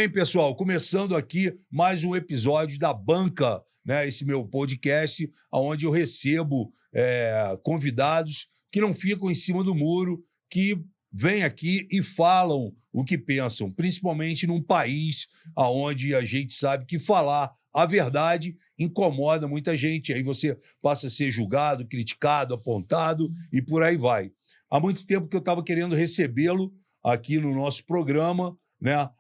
bem, pessoal, começando aqui mais um episódio da Banca, né? Esse meu podcast, onde eu recebo convidados que não ficam em cima do muro, que vêm aqui e falam o que pensam, principalmente num país onde a gente sabe que falar a verdade incomoda muita gente. Aí você passa a ser julgado, criticado, apontado e por aí vai. Há muito tempo que eu estava querendo recebê-lo aqui no nosso programa, né?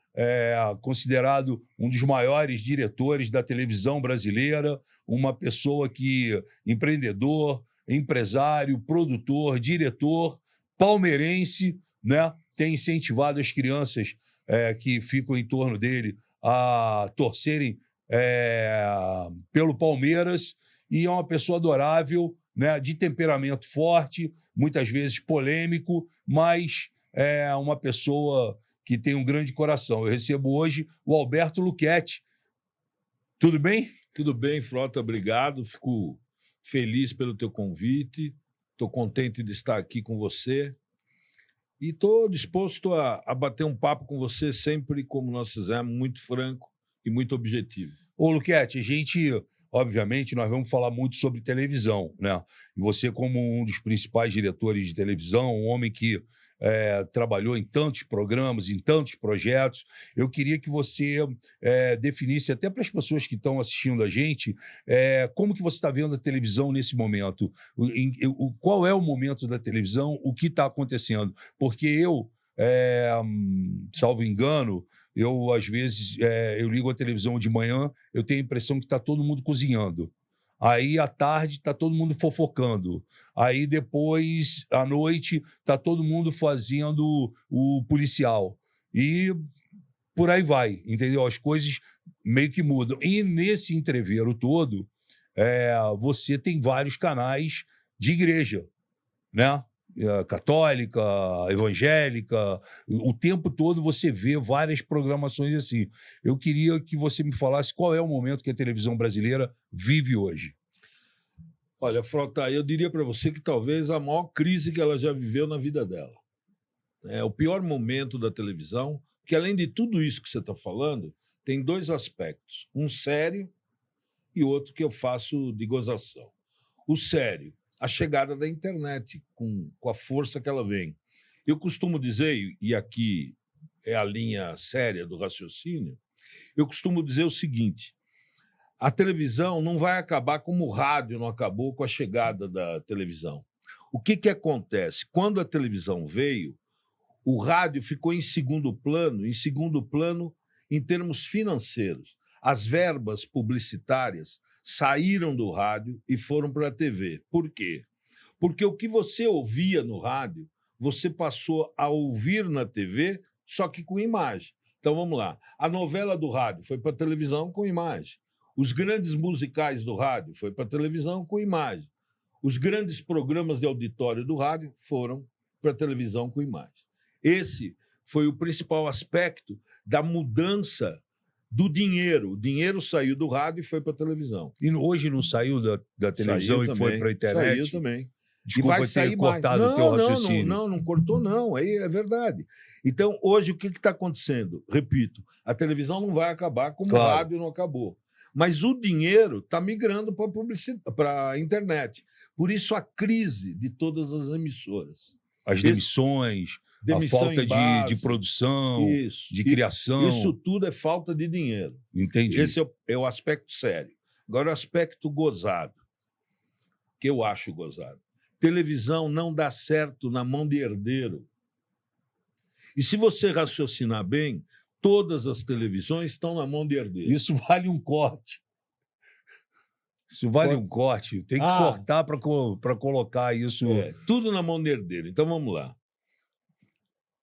Considerado um dos maiores diretores da televisão brasileira, uma pessoa que empreendedor, empresário, produtor, diretor, palmeirense, né? Tem incentivado as crianças que ficam em torno dele a torcerem pelo Palmeiras, e é uma pessoa adorável, né? De temperamento forte, muitas vezes polêmico, mas é uma pessoa que tem um grande coração. Eu recebo hoje o Alberto Luchetti. Tudo bem? Tudo bem, Frota, obrigado. Fico feliz pelo teu convite. Estou contente de estar aqui com você. E estou disposto a bater um papo com você sempre como nós fizemos, muito franco e muito objetivo. Ô, Luchetti, a gente, obviamente, nós vamos falar muito sobre televisão, né? E você, como um dos principais diretores de televisão, um homem que trabalhou em tantos programas, em tantos projetos, eu queria que você definisse, até para as pessoas que estão assistindo a gente, como que você está vendo a televisão nesse momento? Qual é o momento da televisão? O que está acontecendo? Porque eu, salvo engano, eu, às vezes, eu ligo a televisão de manhã, eu tenho a impressão que está todo mundo cozinhando. Aí, à tarde, está todo mundo fofocando. Aí, depois, à noite, está todo mundo fazendo o policial. E por aí vai, entendeu? As coisas meio que mudam. E nesse entreveiro todo, você tem vários canais de igreja, né? Católica, evangélica, o tempo todo você vê várias programações assim. Eu queria que você me falasse qual é o momento que a televisão brasileira vive hoje. Olha, Frota, eu diria para você que talvez a maior crise que ela já viveu na vida dela. É o pior momento da televisão, que além de tudo isso que você está falando, tem dois aspectos. Um sério e outro que eu faço de gozação. O sério, a chegada da internet, com a força que ela vem. Eu costumo dizer, e aqui é a linha séria do raciocínio, eu costumo dizer o seguinte: a televisão não vai acabar como o rádio não acabou com a chegada da televisão. O que acontece? Quando a televisão veio, o rádio ficou em segundo plano em termos financeiros. As verbas publicitárias saíram do rádio e foram para a TV. Por quê? Porque o que você ouvia no rádio, você passou a ouvir na TV, só que com imagem. Então, vamos lá. A novela do rádio foi para a televisão com imagem. Os grandes musicais do rádio foi para a televisão com imagem. Os grandes programas de auditório do rádio foram para a televisão com imagem. Esse foi o principal aspecto da mudança do dinheiro. O dinheiro saiu do rádio e foi para a televisão. E hoje não saiu da televisão Saiu e também, foi para a internet? Saiu também. Desculpa E vai ter sair cortado mais. o teu raciocínio. Não cortou, não. Aí é verdade. Então, hoje, o que está acontecendo? Repito, a televisão não vai acabar como o rádio não acabou. Mas o dinheiro está migrando para a internet. Por isso, a crise de todas as emissoras. As demissões, a falta de produção, de criação. Isso tudo é falta de dinheiro. Entendi. Esse é o aspecto sério. Agora, o aspecto gozado, que eu acho gozado. Televisão não dá certo na mão de herdeiro. E se você raciocinar bem, todas as televisões estão na mão de herdeiro. Isso vale um corte. Isso vale um corte. Tem que cortar para colocar isso. Tudo na mão de herdeiro. Então, vamos lá.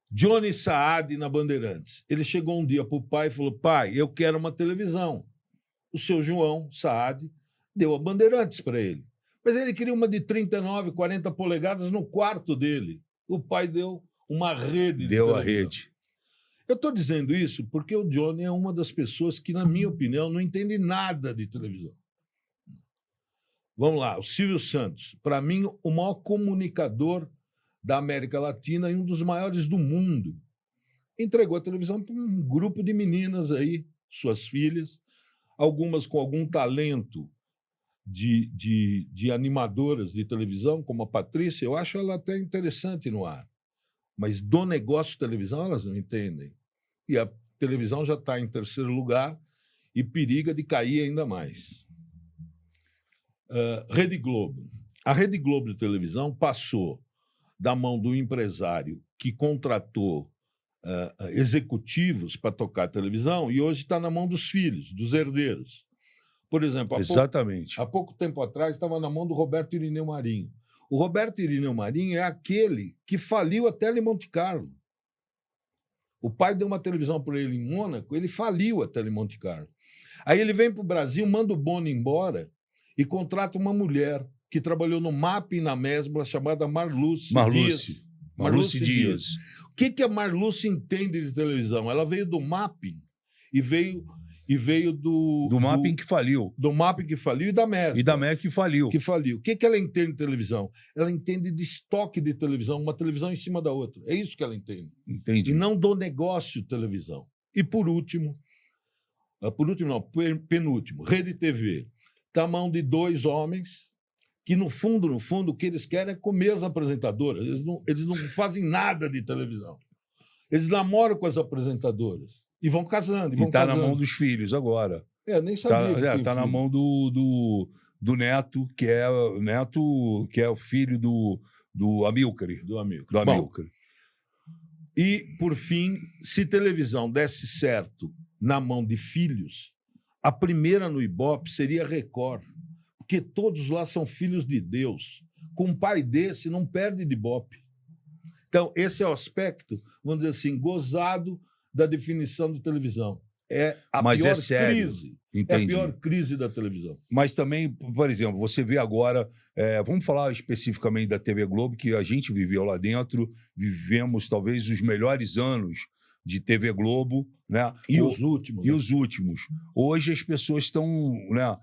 Johnny Saad na Bandeirantes. Ele chegou um dia para o pai e falou: pai, eu quero uma televisão. O seu João Saad deu a Bandeirantes para ele. Mas ele queria uma de 39, 40 polegadas no quarto dele. O pai deu uma rede. Deu a rede. Eu estou dizendo isso porque o Johnny é uma das pessoas que, na minha opinião, não entende nada de televisão. Vamos lá, o Silvio Santos. Para mim, o maior comunicador da América Latina e um dos maiores do mundo. entregou a televisão para um grupo de meninas aí, suas filhas, algumas com algum talento de animadoras de televisão, como a Patrícia. Eu acho ela até interessante no ar. Mas do negócio de televisão elas não entendem. E a televisão já está em terceiro lugar e periga de cair ainda mais. Rede Globo. A Rede Globo de televisão passou da mão do empresário que contratou executivos para tocar a televisão e hoje está na mão dos filhos, dos herdeiros. Por exemplo, Exatamente. há pouco tempo atrás estava na mão do Roberto Irineu Marinho. O Roberto Irineu Marinho é aquele que faliu a Tele Monte Carlo. O pai deu uma televisão para ele em Mônaco, ele faliu a Tele Monte Carlo. Aí ele vem para o Brasil, manda o Bono embora e contrata uma mulher que trabalhou no MAP e na Mesbla, chamada Marluce Dias. Marluce Dias. O que a Marluce entende de televisão? Ela veio do MAP e veio Do Mapping que faliu. Do Mapping que faliu e da Mesbla. E da MEC que faliu. Que faliu. O que ela entende de televisão? Ela entende de estoque de televisão, uma televisão em cima da outra. É isso que ela entende. Entendi. E não do negócio de televisão. E por último não, penúltimo, Rede TV. Está à mão de dois homens que, no fundo, o que eles querem é comer as apresentadoras. Eles não fazem nada de televisão. Eles namoram com as apresentadoras. E vão casando. E está na mão dos filhos agora. Eu nem sabia. Está na mão do Neto, que é o filho do Amilcar. Do Amilcar. Do Amilcar. E, por fim, se televisão desse certo na mão de filhos, a primeira no Ibope seria a Record, porque todos lá são filhos de Deus. Com um pai desse, não perde de Ibope. Então, esse é o aspecto, vamos dizer assim, gozado da definição de televisão. É a pior crise. Entendi. É a pior crise da televisão. Mas também, por exemplo, você vê agora, vamos falar especificamente da TV Globo, que a gente viveu lá dentro, vivemos talvez os melhores anos de TV Globo, né? Os últimos. E os últimos. Hoje as pessoas estão, né,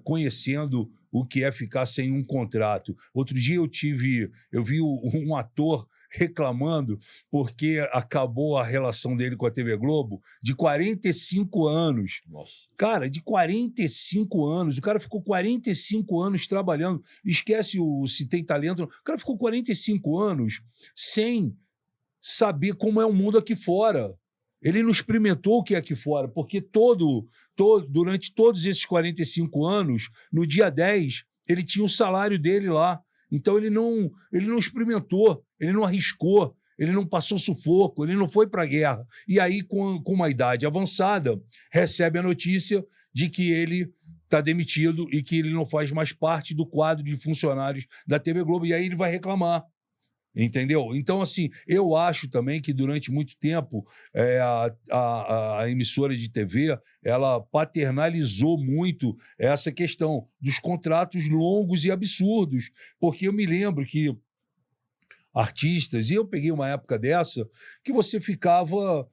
conhecendo o que é ficar sem um contrato. Outro dia eu vi um ator reclamando porque acabou a relação dele com a TV Globo de 45 anos. Nossa. Cara, de 45 anos. O cara ficou 45 anos trabalhando. Esquece se tem talento. O cara ficou 45 anos sem saber como é o mundo aqui fora. Ele não experimentou o que é aqui fora, porque durante todos esses 45 anos, no dia 10, ele tinha o salário dele lá. Então ele não experimentou, ele não arriscou, ele não passou sufoco, ele não foi para a guerra. E aí, com uma idade avançada, recebe a notícia de que ele está demitido e que ele não faz mais parte do quadro de funcionários da TV Globo. E aí ele vai reclamar. Entendeu? Então, assim, eu acho também que durante muito tempo a emissora de TV ela paternalizou muito essa questão dos contratos longos e absurdos, porque eu me lembro que artistas, e eu peguei uma época dessa, que você ficava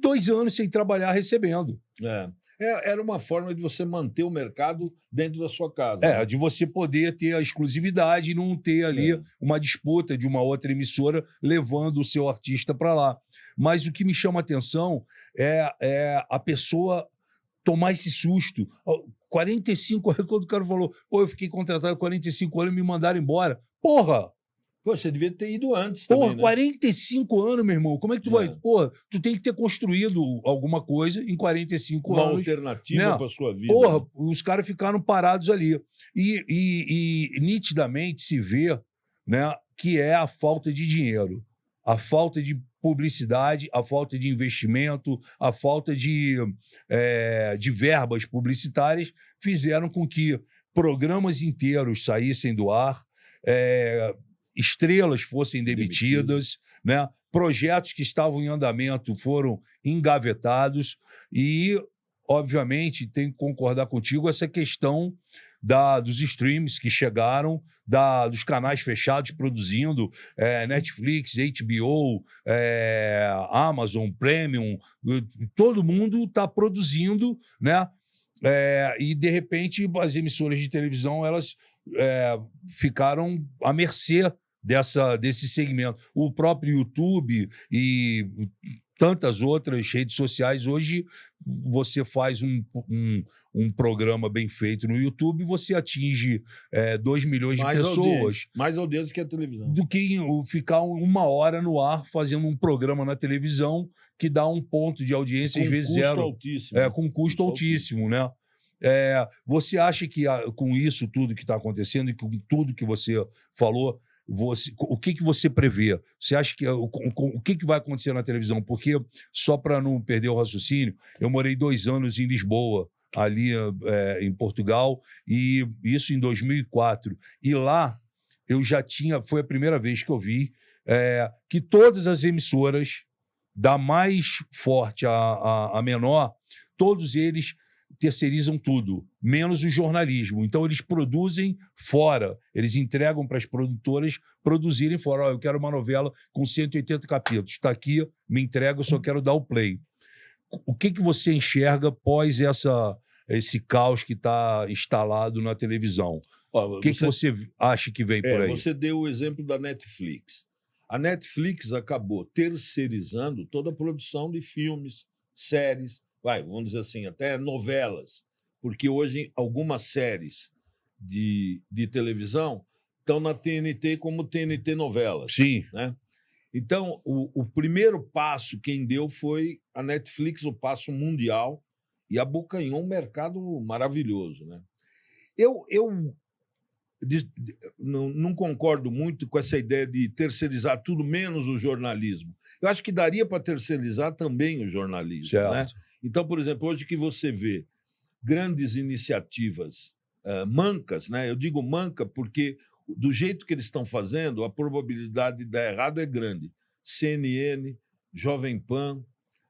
2 anos sem trabalhar recebendo. Era uma forma de você manter o mercado dentro da sua casa. De você poder ter a exclusividade e não ter ali uma disputa de uma outra emissora levando o seu artista para lá. Mas o que me chama a atenção é a pessoa tomar esse susto. 45 anos, quando o cara falou, eu fiquei contratado há 45 anos e me mandaram embora. Porra! Pô, você devia ter ido antes também, né? 45 anos, meu irmão. Como é que tu vai? Porra, tu tem que ter construído alguma coisa em 45 anos. Uma alternativa para sua vida. Porra, os caras ficaram parados ali. E nitidamente se vê, né, que é a falta de dinheiro, a falta de publicidade, a falta de investimento, a falta de verbas publicitárias fizeram com que programas inteiros saíssem do ar, estrelas fossem demitidas, né? Projetos que estavam em andamento foram engavetados e, obviamente, tenho que concordar contigo essa questão dos streams que chegaram, dos canais fechados produzindo, Netflix, HBO, Amazon, Premium, todo mundo está produzindo, né? E, de repente, as emissoras de televisão elas ficaram à mercê desse segmento. O próprio YouTube e tantas outras redes sociais, hoje você faz um programa bem feito no YouTube, você atinge 2 milhões de pessoas. Mais audiência que a televisão. Do que ficar 1 hora no ar fazendo um programa na televisão que dá um ponto de audiência, às vezes zero. Altíssimo. Com custo altíssimo, né? Você acha que com isso tudo que está acontecendo e com tudo que você falou, o que você prevê? Você acha que o que vai acontecer na televisão? Porque, só para não perder o raciocínio, eu morei 2 anos em Lisboa, ali em Portugal, e isso em 2004. E lá eu já foi a primeira vez que eu vi que todas as emissoras, da mais forte à menor, todos eles terceirizam tudo, menos o jornalismo. Então, eles produzem fora, eles entregam para as produtoras produzirem fora. Eu quero uma novela com 180 capítulos. Está aqui, me entrega, eu só quero dar o play. O que você enxerga após esse caos que está instalado na televisão? O que você acha que vem por aí? Você deu o exemplo da Netflix. A Netflix acabou terceirizando toda a produção de filmes, séries, vamos dizer assim, até novelas, porque hoje algumas séries de televisão estão na TNT como TNT Novelas. Sim. Né? Então, o primeiro passo quem deu foi a Netflix, o passo mundial, e abocanhou um mercado maravilhoso. Né? Eu não concordo muito com essa ideia de terceirizar tudo menos o jornalismo. Eu acho que daria para terceirizar também o jornalismo. Certo. Né? Então, por exemplo, hoje que você vê grandes iniciativas mancas, né? Eu digo manca porque, do jeito que eles estão fazendo, a probabilidade de dar errado é grande. CNN, Jovem Pan,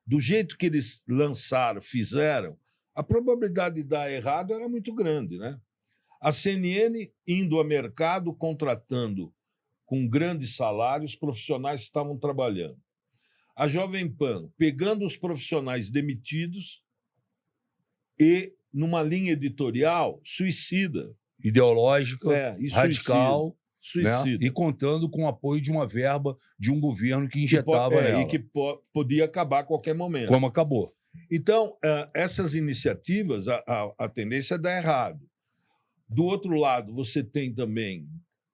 do jeito que eles fizeram, a probabilidade de dar errado era muito grande. Né? A CNN indo ao mercado, contratando com grandes salários profissionais que estavam trabalhando. A Jovem Pan pegando os profissionais demitidos e, numa linha editorial, suicida. Ideológica, radical, suicida. Né? E contando com o apoio de uma verba de um governo que injetava nela. E que podia acabar a qualquer momento. Como acabou. Então, essas iniciativas, a tendência é dar errado. Do outro lado, você tem também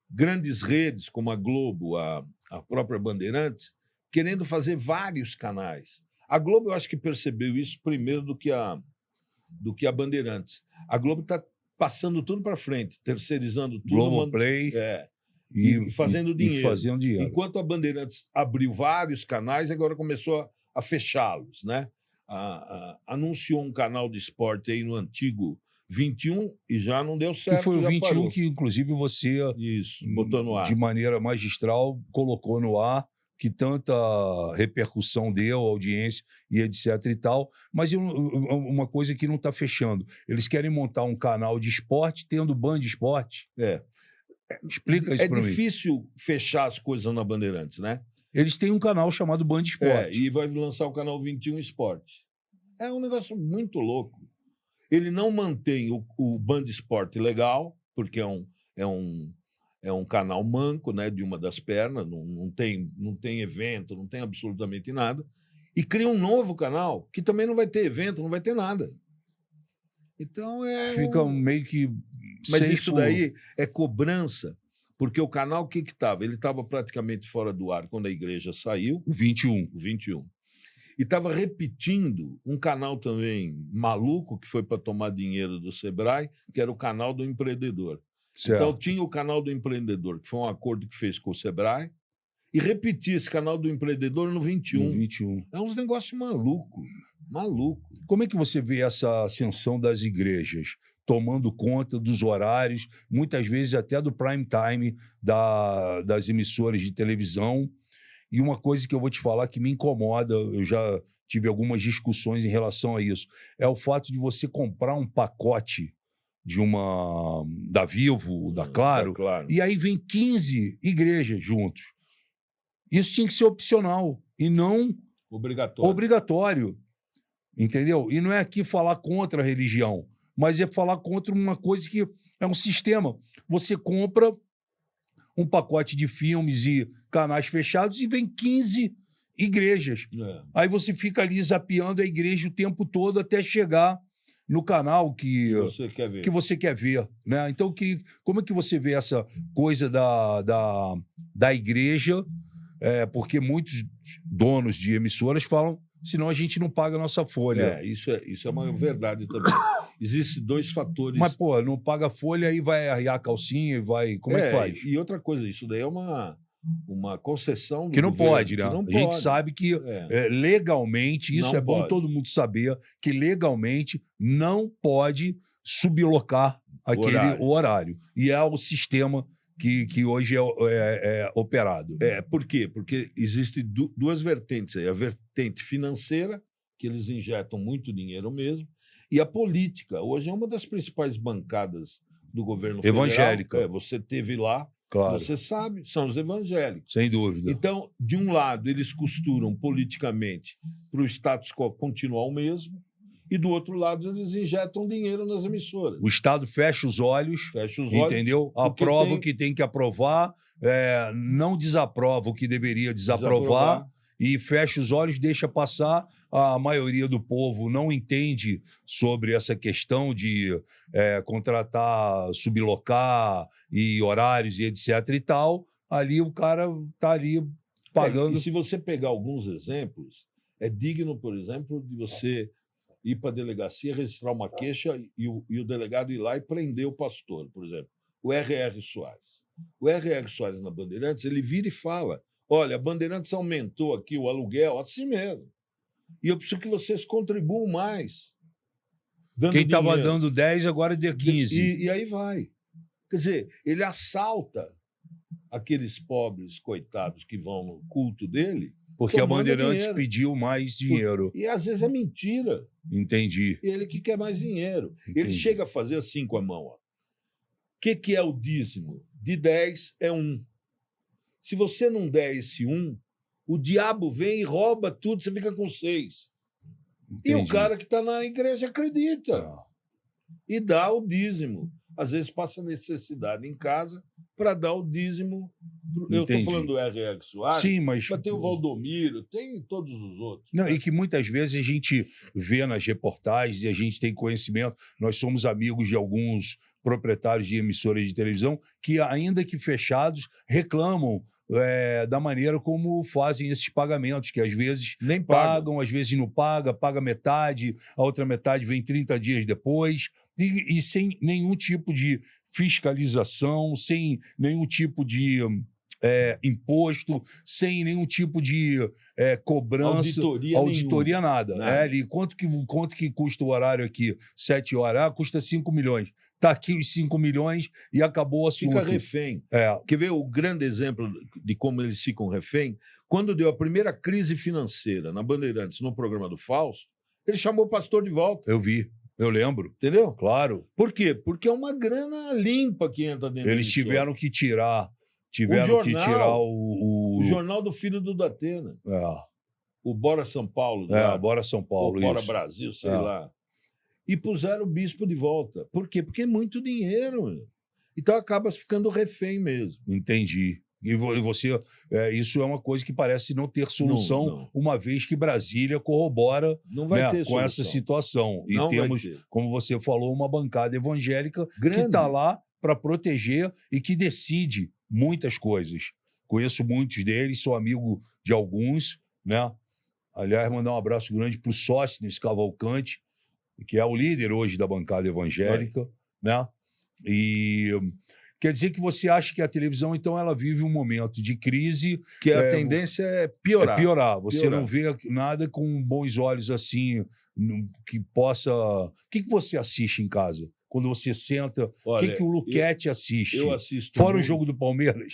grandes redes, como a Globo, a própria Bandeirantes, querendo fazer vários canais. A Globo, eu acho que percebeu isso primeiro do que a Bandeirantes. A Globo está passando tudo para frente, terceirizando tudo. Globoplay. E fazendo dinheiro. E fazendo dinheiro. Enquanto a Bandeirantes abriu vários canais, agora começou a fechá-los. Né? Anunciou um canal de esporte aí no antigo 21 e já não deu certo. Que foi o 21 parou. Que, inclusive, você, botou no ar. De maneira magistral, colocou no ar, que tanta repercussão deu, audiência e etc e tal, mas uma coisa que não está fechando. Eles querem montar um canal de esporte tendo Band Esporte. Explica isso para mim. É difícil fechar as coisas na Bandeirantes, né? Eles têm um canal chamado Band Esporte. E vai lançar o canal 21 Esporte. É um negócio muito louco. Ele não mantém o Band Esporte legal, porque é um canal manco, né, de uma das pernas, não tem evento, não tem absolutamente nada, e cria um novo canal que também não vai ter evento, não vai ter nada. Então fica meio que... Mas isso daí é cobrança, porque o canal o que estava? Ele estava praticamente fora do ar quando a igreja saiu. O 21. O 21. E estava repetindo um canal também maluco, que foi para tomar dinheiro do Sebrae, que era o canal do empreendedor. Certo. Então, tinha o canal do empreendedor, que foi um acordo que fez com o Sebrae, e repetia esse canal do empreendedor no 21. No 21. É uns negócios malucos. Como é que você vê essa ascensão das igrejas tomando conta dos horários, muitas vezes até do prime time das emissoras de televisão? E uma coisa que eu vou te falar que me incomoda, eu já tive algumas discussões em relação a isso, é o fato de você comprar um pacote da Vivo, da Claro, e aí vem 15 igrejas juntos. Isso tinha que ser opcional e não obrigatório. Entendeu? E não é aqui falar contra a religião, mas é falar contra uma coisa que é um sistema. Você compra um pacote de filmes e canais fechados e vem 15 igrejas. Aí você fica ali zapeando a igreja o tempo todo até chegar no canal que você quer ver, né? Então, como é que você vê essa coisa da igreja? Porque muitos donos de emissoras falam, senão a gente não paga a nossa folha. Isso é uma verdade também. Existem 2 fatores. Mas, pô, não paga folha, aí vai arriar a calcinha e vai... Como é que faz? E outra coisa, isso daí é uma concessão do que não governo, pode, né? que não A gente pode. sabe que legalmente, isso Não é bom pode. todo mundo saber, que legalmente não pode sublocar o horário. E é o sistema que hoje é operado. Por quê? Porque existem 2 vertentes aí. A vertente financeira, que eles injetam muito dinheiro mesmo, e a política. Hoje é uma das principais bancadas do governo federal. Evangélica. Você teve lá, claro. Você sabe, são os evangélicos. Sem dúvida. Então, de um lado, eles costuram politicamente para o status quo continuar o mesmo, e do outro lado, eles injetam dinheiro nas emissoras. O Estado fecha os olhos, entendeu? Aprova o que tem que aprovar, não desaprova o que deveria desaprovar. E fecha os olhos, deixa passar. A maioria do povo não entende sobre essa questão de contratar, sublocar e horários e etc e tal. Ali o cara está ali pagando. E se você pegar alguns exemplos, é digno, por exemplo, de você ir para a delegacia, registrar uma queixa e o delegado ir lá e prender o pastor, por exemplo, o R.R. Soares. O R.R. Soares na Bandeirantes, ele vira e fala: olha, a Bandeirantes aumentou aqui o aluguel, assim mesmo. E eu preciso que vocês contribuam mais. Quem estava dando 10, agora deu 15. E aí vai. Quer dizer, ele assalta aqueles pobres coitados que vão no culto dele. Porque a Bandeirantes pediu mais dinheiro. E às vezes é mentira. Entendi. Ele que quer mais dinheiro. Entendi. Ele chega a fazer assim com a mão. O que é o dízimo? De 10 é 1. Se você não der esse 1, o diabo vem e rouba tudo, você fica com 6. Entendi. E o cara que está na igreja acredita. E dá o dízimo. Às vezes passa necessidade em casa para dar o dízimo. Eu estou falando do R.R. Soares, sim, mas tem o Valdomiro, tem todos os outros. Não, e que muitas vezes a gente vê nas reportagens e a gente tem conhecimento, nós somos amigos de alguns proprietários de emissoras de televisão que, ainda que fechados, reclamam da maneira como fazem esses pagamentos, que às vezes nem pagam, às vezes não paga metade, a outra metade vem 30 dias depois, e sem nenhum tipo de fiscalização, sem nenhum tipo de imposto, sem nenhum tipo de cobrança, auditoria nada. Ali, quanto que custa o horário aqui? 7 horas? Custa 5 milhões. Está aqui os 5 milhões e acabou o assunto. Fica refém. Quer ver o grande exemplo de como eles ficam refém? Quando deu a primeira crise financeira na Bandeirantes, no programa do Fausto, ele chamou o pastor de volta. Eu vi. Eu lembro. Entendeu? Claro. Por quê? Porque é uma grana limpa que entra dentro Eles tiveram que tirar... o jornal do filho do Datena. O Bora São Paulo. Bora São Paulo, o Bora Brasil, sei lá. E puseram o bispo de volta. Por quê? Porque é muito dinheiro. Então acaba ficando refém mesmo. Entendi. E você, isso é uma coisa que parece não ter solução, não. Uma vez que Brasília corrobora não vai ter com essa situação. E não temos, como você falou, uma bancada evangélica grande, que está lá para proteger e que decide muitas coisas. Conheço muitos deles, sou amigo de alguns, né? Aliás, mandar um abraço grande para o Sóstenes Cavalcante, que é o líder hoje da bancada evangélica, né? E quer dizer que você acha que a televisão, então, ela vive um momento de crise... Que a tendência é piorar. Você não vê nada com bons olhos assim, que possa... O que você assiste em casa? Quando você senta, o que o Luquete assiste? Eu assisto Fora o jogo do Palmeiras,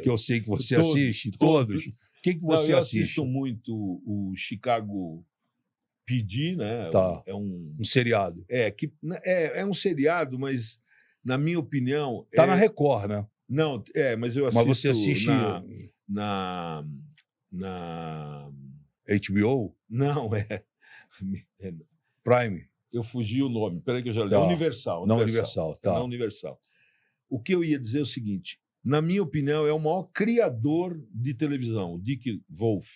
que eu sei que você assiste, todos. O que você assiste? Eu assisto muito o Chicago PD, né? Tá. Um seriado. É um seriado, mas, na minha opinião... Tá na Record, né? Não, mas eu assisto... Mas você assiste... Na HBO? Não, Prime? Eu fugi o nome, peraí que eu já li. Universal. Não, Universal, tá. Não, Universal. O que eu ia dizer é o seguinte, na minha opinião, é o maior criador de televisão, o Dick Wolf.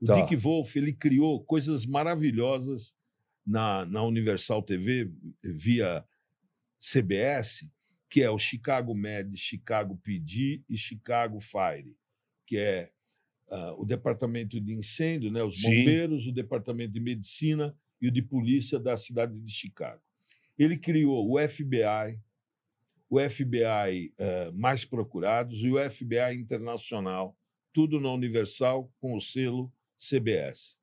O Tá. Dick Wolf, ele criou coisas maravilhosas na Universal TV, via CBS, que é o Chicago Med, Chicago PD e Chicago Fire, que é o departamento de incêndio, né, os Sim. bombeiros, o departamento de medicina e o de polícia da cidade de Chicago. Ele criou o FBI Mais Procurados e o FBI Internacional, tudo na Universal com o selo CBS.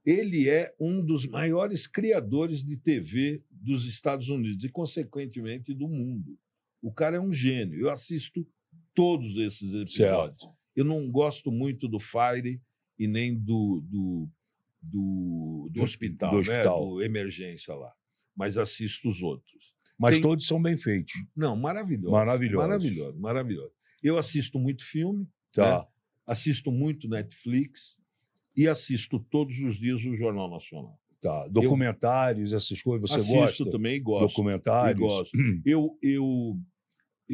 Ele é um dos maiores criadores de TV dos Estados Unidos e, consequentemente, do mundo. O cara é um gênio. Eu assisto todos esses episódios. Certo. Eu não gosto muito do Fire e nem do hospital, Do hospital. né? Do emergência lá. Mas assisto os outros. Mas Tem- todos são bem feitos. Não, maravilhoso. Maravilhosos. Maravilhoso, maravilhoso. Eu assisto muito filme, Tá. né? Assisto muito Netflix e assisto todos os dias o Jornal Nacional. Tá. Documentários, essas coisas, você Assisto gosta? também e gosto. Documentários? E gosto.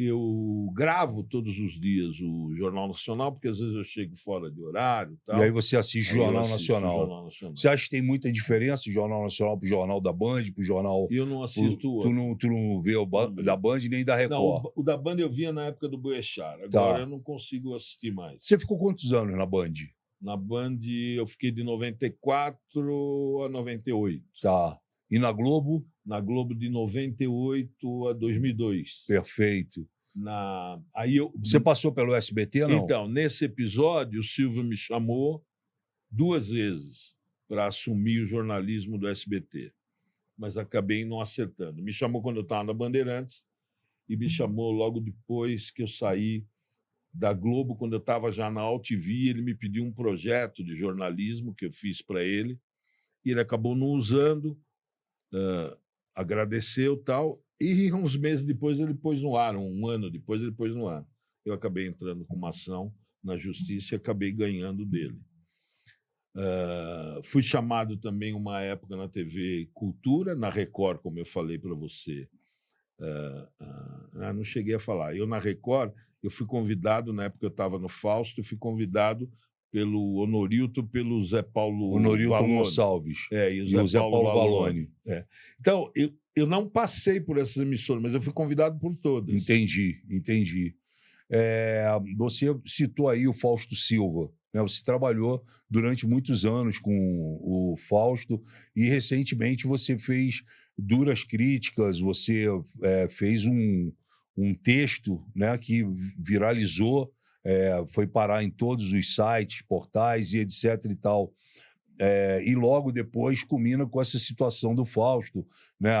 Eu gravo todos os dias o Jornal Nacional, porque às vezes eu chego fora de horário e tal. E aí você assiste o Aí eu Jornal assisto o Nacional. Jornal Nacional. Você acha que tem muita diferença o Jornal Nacional pro Jornal da Band, pro Jornal... E eu não assisto... Tu não vê o da Band nem da Não, Record. o da Band eu via na época do Boechat. Agora Tá. eu não consigo assistir mais. Você ficou quantos anos na Band? Na Band eu fiquei de 94 a 98. Tá. E na Globo? Na Globo de 98 a 2002. Perfeito. Aí eu... Você passou pelo SBT, não? Então, nesse episódio, o Silvio me chamou 2 vezes para assumir o jornalismo do SBT, mas acabei não acertando. Me chamou quando eu estava na Bandeirantes e me chamou logo depois que eu saí da Globo, quando eu estava já na AltV. Ele me pediu um projeto de jornalismo que eu fiz para ele e ele acabou não usando, agradeceu e tal, e uns meses depois ele pôs no ar, um ano depois ele pôs no ar. Eu acabei entrando com uma ação na justiça e acabei ganhando dele. Fui chamado também uma época na TV Cultura, na Record, como eu falei para você. Não cheguei a falar. Eu, na Record, eu fui convidado, na época eu estava no Fausto, eu fui convidado pelo Honorilto, pelo Zé Paulo Honorilto Valone. Gonçalves. E o Zé Paulo Valone. Então, eu não passei por essas emissoras, mas eu fui convidado por todas. Entendi. Você citou aí o Fausto Silva, né? Você trabalhou durante muitos anos com o Fausto e recentemente você fez duras críticas, você fez um texto, né, que viralizou, foi parar em todos os sites, portais e etc e tal. E logo depois culmina com essa situação do Fausto, né?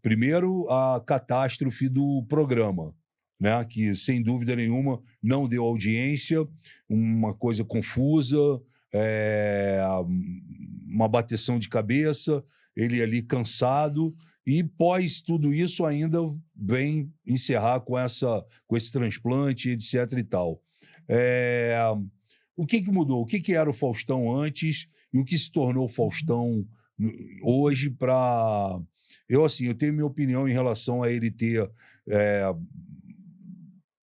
Primeiro, a catástrofe do programa, né? Que, sem dúvida nenhuma, não deu audiência, uma coisa confusa, uma bateção de cabeça, ele ali cansado, e pós tudo isso ainda vem encerrar com esse transplante, etc e tal. O que mudou? O que era o Faustão antes e o que se tornou o Faustão hoje para... Eu tenho minha opinião em relação a ele ter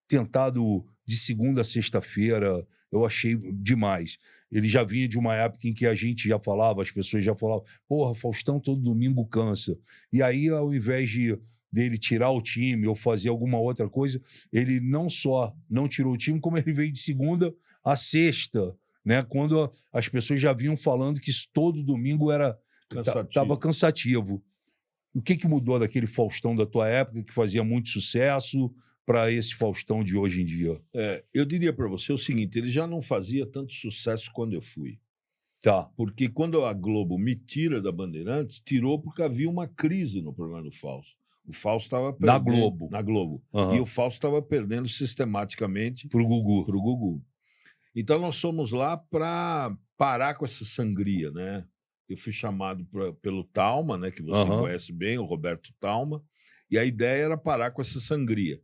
tentado de segunda a sexta-feira, eu achei demais. Ele já vinha de uma época em que a gente já falava, as pessoas já falavam, porra, Faustão todo domingo cansa. E aí, ao invés dele tirar o time ou fazer alguma outra coisa, ele não só não tirou o time, como ele veio de segunda a sexta, né? Quando as pessoas já vinham falando que todo domingo estava cansativo. O que mudou daquele Faustão da tua época, que fazia muito sucesso, para esse Faustão de hoje em dia? Eu diria para você o seguinte, ele já não fazia tanto sucesso quando eu fui. Tá. Porque quando a Globo me tira da Bandeirantes, tirou porque havia uma crise no programa do Fausto. O Fausto estava perdendo... Na Globo. Uhum. E o Fausto estava perdendo sistematicamente pro Gugu. Pro Gugu. Então nós fomos lá para parar com essa sangria, né? Eu fui chamado pelo Talma, né, que você conhece bem, o Roberto Talma, e a ideia era parar com essa sangria.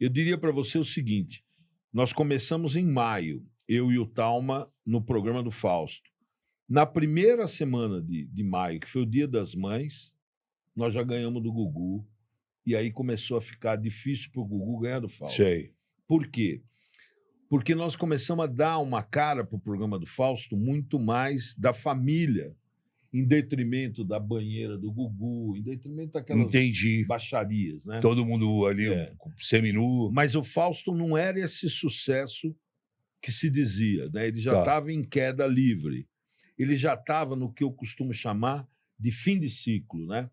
Eu diria para você o seguinte, nós começamos em maio, eu e o Talma, no programa do Fausto. Na primeira semana de maio, que foi o Dia das Mães, nós já ganhamos do Gugu E aí começou a ficar difícil para o Gugu ganhar do Fausto. Sei. Por quê? Porque nós começamos a dar uma cara para o programa do Fausto muito mais da família, em detrimento da banheira do Gugu, em detrimento daquelas Entendi. baixarias, né? Todo mundo ali seminu. Mas o Fausto não era esse sucesso que se dizia, né? Ele já estava em queda livre. Ele já estava no que eu costumo chamar de fim de ciclo, né?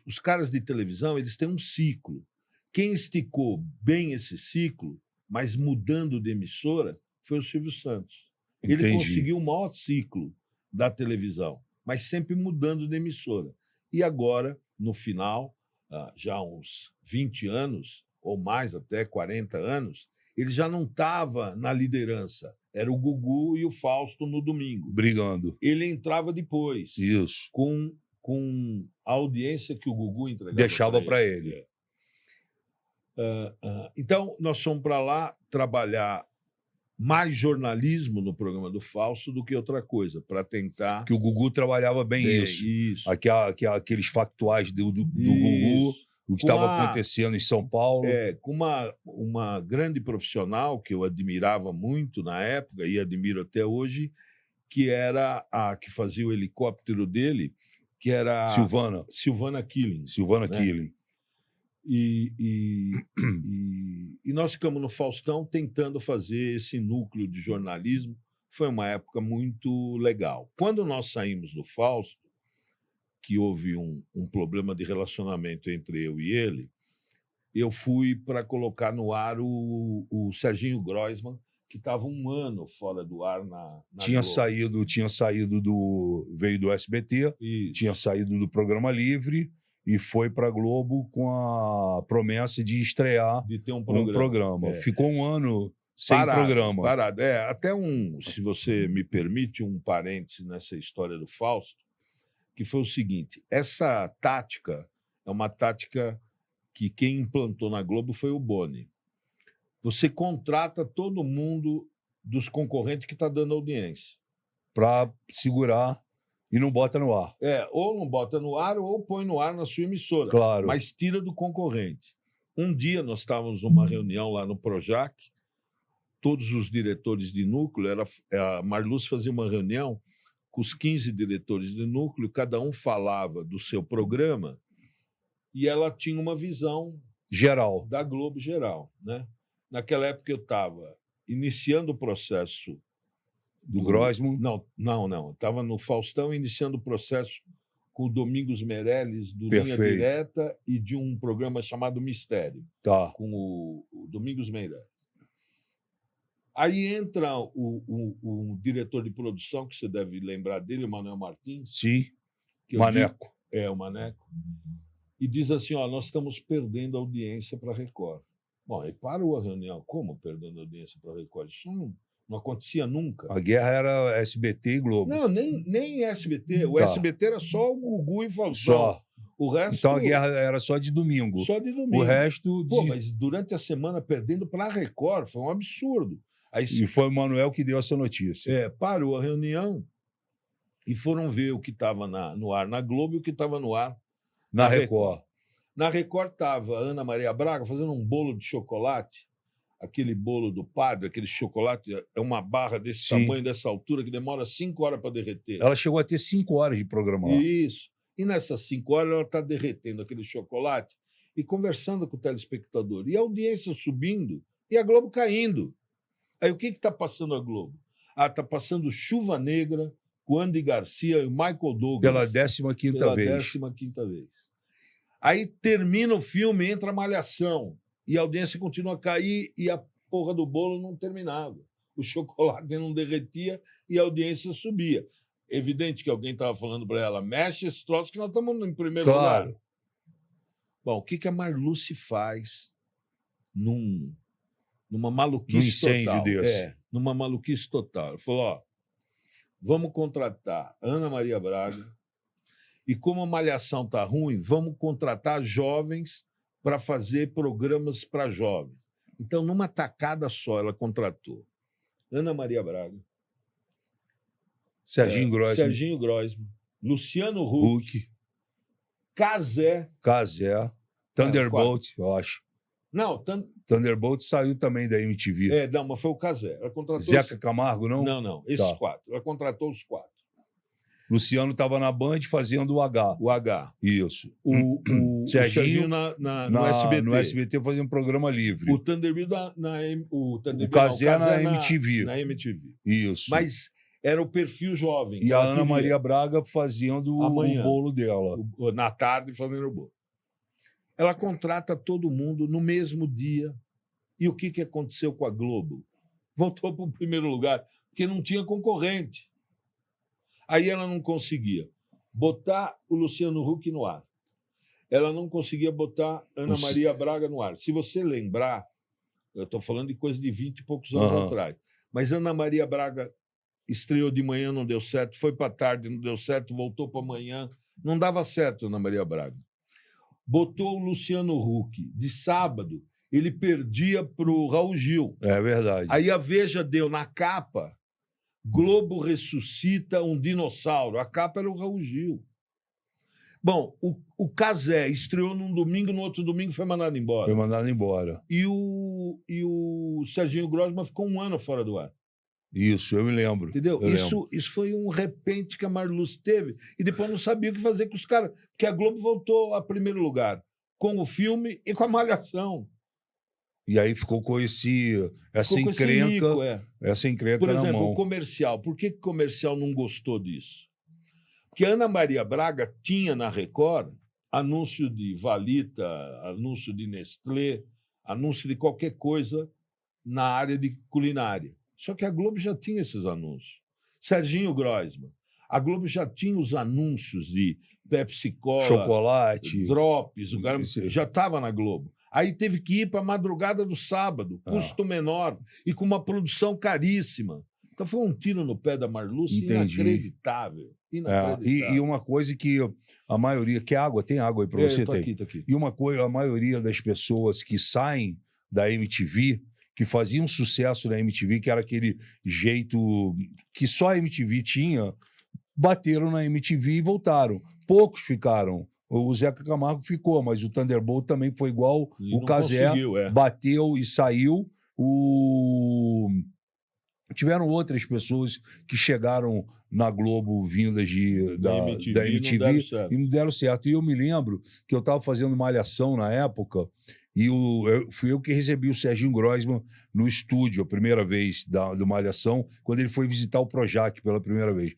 Os caras de televisão, eles têm um ciclo. Quem esticou bem esse ciclo, mas mudando de emissora, foi o Silvio Santos. Entendi. Ele conseguiu o maior ciclo da televisão, mas sempre mudando de emissora. E agora, no final, já há uns 20 anos, ou mais até 40 anos, ele já não estava na liderança. Era o Gugu e o Fausto no domingo. Brigando. Ele entrava depois. Isso. Com a audiência que o Gugu entregava. Deixava para ele. Então, nós fomos para lá trabalhar mais jornalismo no programa do Fausto do que outra coisa, para tentar... Que o Gugu trabalhava bem isso. Aqueles factuais do Gugu, o que estava acontecendo em São Paulo. Com uma grande profissional que eu admirava muito na época e admiro até hoje, que era a que fazia o helicóptero dele, que era... Silvana Killing. Silvana Killing. E nós ficamos no Faustão tentando fazer esse núcleo de jornalismo. Foi uma época muito legal. Quando nós saímos do Fausto, que houve um problema de relacionamento entre eu e ele, eu fui para colocar no ar o Serginho Groisman, que estava 1 ano fora do ar na tinha saído veio do SBT, tinha saído do Programa Livre e foi para a Globo com a promessa de estrear de ter um programa. Ficou 1 ano sem programa. Parado. Até se você me permite, um parêntese nessa história do Fausto, que foi o seguinte: essa tática é uma tática que quem implantou na Globo foi o Boni. Você contrata todo mundo dos concorrentes que está dando audiência. Para segurar e não bota no ar. Ou não bota no ar ou põe no ar na sua emissora. Claro. Mas tira do concorrente. Um dia nós estávamos numa reunião lá no Projac, todos os diretores de núcleo, a Marluce fazia uma reunião com os 15 diretores de núcleo, cada um falava do seu programa e ela tinha uma visão geral da Globo geral, né? Naquela época eu estava iniciando o processo do Groisman. Não. Estava no Faustão iniciando o processo com o Domingos Meirelles, do Linha Direta, e de um programa chamado Mistério, com o Domingos Meirelles. Aí entra o diretor de produção, que você deve lembrar dele, o Manuel Martins. Sim, Maneco. O Maneco. E diz assim, nós estamos perdendo audiência para a Record. Bom, aí parou a reunião. Como perdendo audiência para a Record? Isso não acontecia nunca. A guerra era SBT e Globo. Não, nem SBT. O SBT era só o Gugu e Faustão. Só. O resto... Então a guerra era só de domingo. Só de domingo. O resto... mas durante a semana perdendo para a Record foi um absurdo. Aí, e foi o Manuel que deu essa notícia. Parou a reunião e foram ver o que estava no ar na Globo e o que estava no ar na Record. Na Record estava a Ana Maria Braga fazendo um bolo de chocolate, aquele bolo do padre, aquele chocolate, é uma barra desse tamanho, dessa altura, que demora 5 horas para derreter. Ela chegou a ter 5 horas de programa lá. Isso. E nessas 5 horas ela está derretendo aquele chocolate e conversando com o telespectador. E a audiência subindo e a Globo caindo. Aí o que está passando a Globo? Está passando Chuva Negra com Andy Garcia e o Michael Douglas. Pela 15ª vez. 15ª vez. Aí termina o filme, entra a Malhação. E a audiência continua a cair e a porra do bolo não terminava. O chocolate não derretia e a audiência subia. Evidente que alguém estava falando para ela, mexe esse troço que nós estamos em primeiro lugar. Bom, o que a Marluce faz numa maluquice total? Numa maluquice total. Ela falou, vamos contratar Ana Maria Braga e como a Malhação está ruim, vamos contratar jovens para fazer programas para jovens. Então, numa tacada só, ela contratou Ana Maria Braga, Serginho Groisman, Luciano Huck, Cazé, Thunderbolt, eu acho. Não, Thunderbolt saiu também da MTV. não, mas foi o Cazé. Ela contratou Zeca Camargo, não? Não, esses Tá. 4. Ela contratou os 4. Luciano estava na Band fazendo o H. O H. Isso. O Serginho no SBT. No SBT fazendo programa livre. O Thunderbolt o Cazé na MTV. Na MTV. Isso. Mas era o perfil jovem. E a Ana Maria Braga fazendo o bolo dela. Na tarde fazendo o bolo. Ela contrata todo mundo no mesmo dia. E o que aconteceu com a Globo? Voltou para o primeiro lugar, porque não tinha concorrente. Aí ela não conseguia botar o Luciano Huck no ar. Ela não conseguia botar Ana Maria Braga no ar. Se você lembrar, eu estou falando de coisa de 20 e poucos anos atrás, mas Ana Maria Braga estreou de manhã, não deu certo, foi para tarde, não deu certo, voltou para amanhã. Não dava certo, Ana Maria Braga. Botou o Luciano Huck de sábado, ele perdia para o Raul Gil. É verdade. Aí a Veja deu na capa, Globo ressuscita um dinossauro. A capa era o Raul Gil. Bom, o Cazé estreou num domingo, no outro domingo foi mandado embora. Foi mandado embora. E o Serginho Grossman ficou 1 ano fora do ar. Isso, eu me lembro. Entendeu? Isso foi um repente que a Marluce teve. E depois não sabia o que fazer com os caras. Porque a Globo voltou a primeiro lugar com o filme e com a Malhação. E aí ficou com essa encrenca, essa encrenca Por exemplo, na mão. o comercial. Por que o comercial não gostou disso? Porque a Ana Maria Braga tinha na Record anúncio de Valita, anúncio de Nestlé, anúncio de qualquer coisa na área de culinária. Só que a Globo já tinha esses anúncios. Serginho Grossman. A Globo já tinha os anúncios de Pepsi Cola, chocolate, Drops, o cara já estava na Globo. Aí teve que ir para a madrugada do sábado, custo menor e com uma produção caríssima. Então foi um tiro no pé da Marluce inacreditável. E uma coisa que a maioria... Quer água? Tem água aí para você? Tô aqui. E uma coisa, a maioria das pessoas que saem da MTV, que faziam sucesso na MTV, que era aquele jeito que só a MTV tinha, bateram na MTV e voltaram. Poucos ficaram. O Zeca Camargo ficou, mas o Thunderbolt também foi igual. O Cazé bateu e saiu. Tiveram outras pessoas que chegaram na Globo vindas da MTV e não deram certo. E eu me lembro que eu estava fazendo Malhação na época e fui eu que recebi o Serginho Grossman no estúdio a primeira vez do Malhação, quando ele foi visitar o Projac pela primeira vez.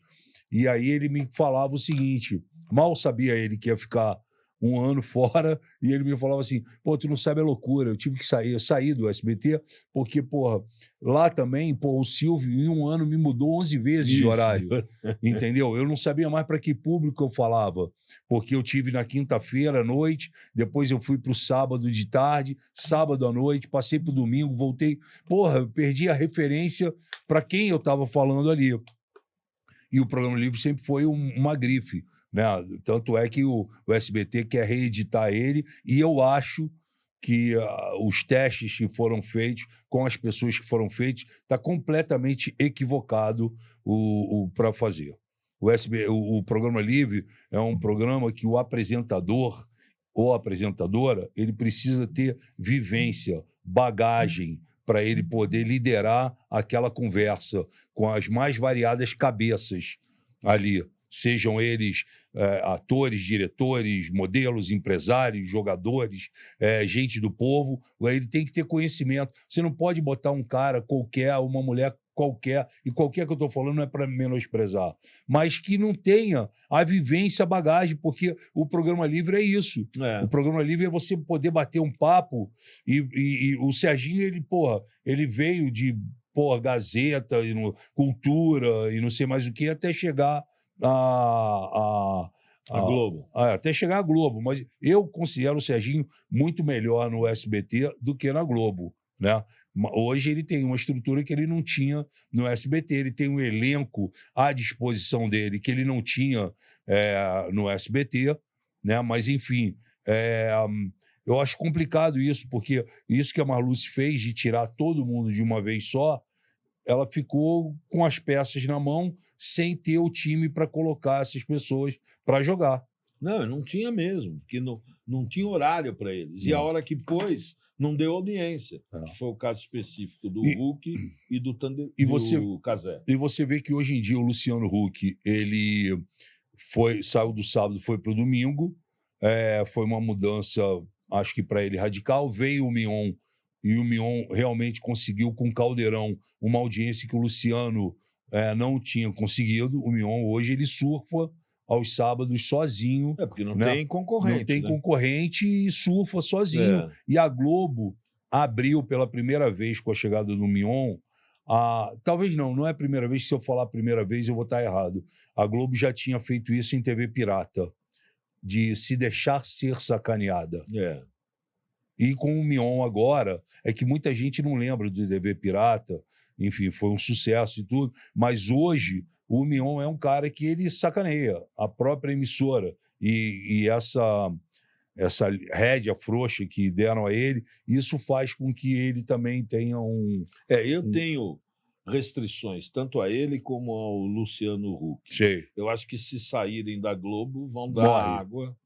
E aí ele me falava o seguinte, mal sabia ele que ia ficar 1 ano fora, e ele me falava assim, pô, tu não sabe a loucura, eu tive que sair do SBT, porque, porra, lá também, pô, o Silvio em 1 ano me mudou 11 vezes de horário, entendeu? Eu não sabia mais para que público eu falava, porque eu tive na quinta-feira à noite, depois eu fui pro sábado de tarde, sábado à noite, passei pro domingo, voltei, porra, eu perdi a referência para quem eu estava falando ali. E o Programa Livre sempre foi uma grife, né? Tanto é que o SBT quer reeditar ele, e eu acho que os testes que foram feitos com as pessoas que foram feitos está completamente equivocado para fazer. O Programa Livre é um programa que o apresentador ou apresentadora ele precisa ter vivência, bagagem, para ele poder liderar aquela conversa com as mais variadas cabeças ali, sejam eles atores, diretores, modelos, empresários, jogadores, gente do povo. Ele tem que ter conhecimento. Você não pode botar um cara qualquer, uma mulher qualquer, e qualquer que eu estou falando não é para menosprezar, mas que não tenha a vivência, a bagagem, porque o Programa Livre é isso. O Programa Livre é você poder bater um papo, e o Serginho, ele veio de Gazeta, Cultura, e não sei mais o que, até chegar a Globo. Até chegar à Globo, mas eu considero o Serginho muito melhor no SBT do que na Globo, né? Hoje ele tem uma estrutura que ele não tinha no SBT, ele tem um elenco à disposição dele que ele não tinha no SBT, né? Mas, enfim, eu acho complicado isso, porque isso que a Marluce fez de tirar todo mundo de uma vez só, ela ficou com as peças na mão sem ter o time para colocar essas pessoas para jogar. Não, não tinha mesmo, porque não tinha horário para eles. E a hora que pôs, não deu audiência, que foi o caso específico do Huck e do Cazé. E você vê que hoje em dia o Luciano Huck, ele saiu do sábado, foi para o domingo, foi uma mudança, acho que para ele radical, veio o Mion, e o Mion realmente conseguiu com o Caldeirão uma audiência que o Luciano não tinha conseguido. O Mion hoje ele surfa aos sábados sozinho. Porque não tem concorrente. Não tem concorrente e surfa sozinho. E a Globo abriu pela primeira vez com a chegada do Mion. Talvez não é a primeira vez. Se eu falar a primeira vez, eu vou estar errado. A Globo já tinha feito isso em TV pirata, de se deixar ser sacaneada. E com o Mion agora, é que muita gente não lembra do TV pirata, enfim, foi um sucesso e tudo, mas hoje o Mion é um cara que ele sacaneia a própria emissora, e essa rédea frouxa que deram a ele, isso faz com que ele também tenha eu tenho restrições, tanto a ele como ao Luciano Huck. Sei. Eu acho que se saírem da Globo, vão dar água,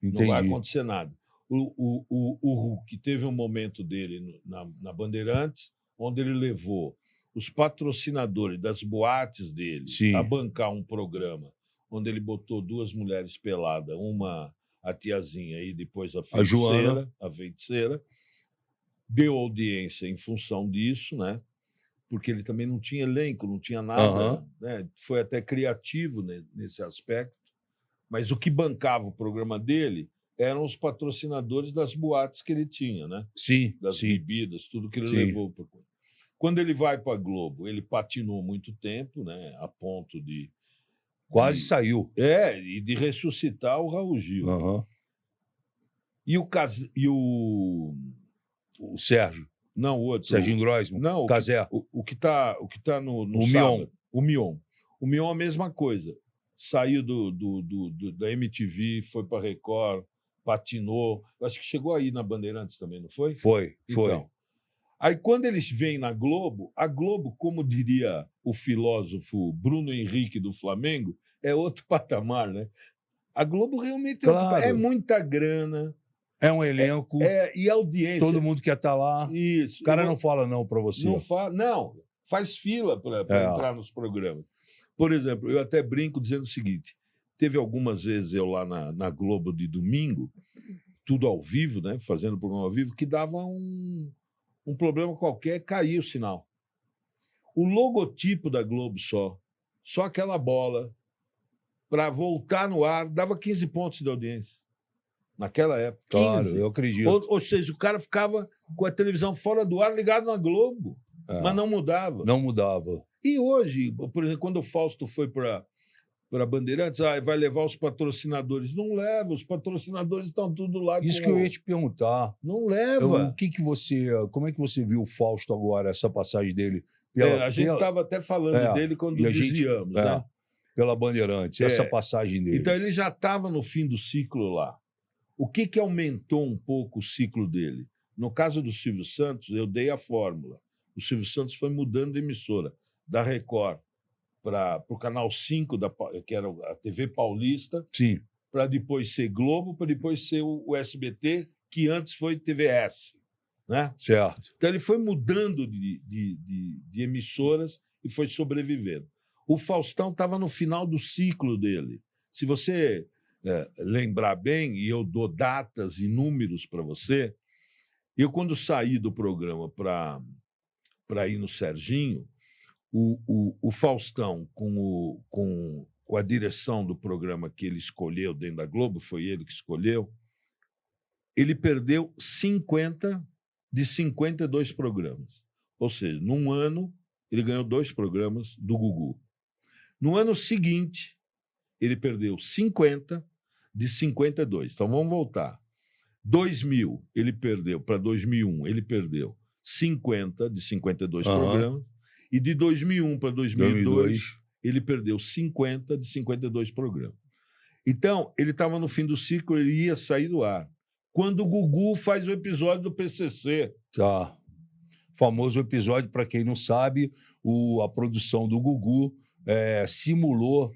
Entendi. não vai acontecer nada. O Huck teve um momento dele na Bandeirantes, onde ele levou os patrocinadores das boates dele a bancar um programa, onde ele botou 2 mulheres peladas, uma a tiazinha e depois a feiticeira, deu audiência em função disso, né? Porque ele também não tinha elenco, não tinha nada, né? Foi até criativo, né, nesse aspecto, mas o que bancava o programa dele eram os patrocinadores das boates que ele tinha, né? Das bebidas, tudo que ele levou para. Quando ele vai para a Globo, ele patinou muito tempo, né? A ponto de quase saiu. E de ressuscitar o Raul Gil. E o Sérgio. Não, o outro. Serginho Groisman. Não, Cazé. O que tá no o sábado. O Mion. O Mion é a mesma coisa. Saiu da MTV, foi para Record, patinou. Acho que chegou aí na Bandeirantes também, não foi? Foi. Então, aí, quando eles vêm na Globo, a Globo, como diria o filósofo Bruno Henrique do Flamengo, é outro patamar, né? A Globo realmente é muita grana. É um elenco. E audiência. Todo mundo quer estar lá. Isso. O cara não fala não para você. Não, faz fila para entrar nos programas. Por exemplo, eu até brinco dizendo o seguinte, teve algumas vezes eu lá na Globo de domingo, tudo ao vivo, né? Fazendo programa ao vivo, que dava um problema qualquer, caía o sinal. O logotipo da Globo só aquela bola, para voltar no ar, dava 15 pontos de audiência. Naquela época. 15. Claro, eu acredito. Ou seja, o cara ficava com a televisão fora do ar, ligado na Globo, mas não mudava. Não mudava. E hoje, por exemplo, quando o Fausto foi para Bandeirantes, vai levar os patrocinadores. Não leva, os patrocinadores estão tudo lá. Isso que eu ia te perguntar. Não leva. Como é que você viu o Fausto agora, essa passagem dele? A gente estava até falando dele quando desviamos, né? Pela Bandeirantes, essa passagem dele. Então, ele já estava no fim do ciclo lá. O que aumentou um pouco o ciclo dele? No caso do Silvio Santos, eu dei a fórmula. O Silvio Santos foi mudando de emissora, da Record para o Canal 5, que era a TV Paulista, para depois ser Globo, para depois ser o SBT, que antes foi TVS. Né? Certo. Então, ele foi mudando de emissoras e foi sobrevivendo. O Faustão estava no final do ciclo dele. Se você lembrar bem, e eu dou datas e números para você, eu, quando saí do programa para ir no Serginho, o Faustão, com a direção do programa que ele escolheu dentro da Globo, foi ele que escolheu, ele perdeu 50 de 52 programas. Ou seja, num ano, ele ganhou 2 programas do Gugu. No ano seguinte, ele perdeu 50 de 52. Então, vamos voltar. 2000, ele perdeu, para 2001, ele perdeu 50 de 52 programas. E de 2001 para 2002, ele perdeu 50 de 52 programas. Então, ele estava no fim do ciclo, ele ia sair do ar. Quando o Gugu faz o episódio do PCC. Tá. Famoso episódio, para quem não sabe, a produção do Gugu simulou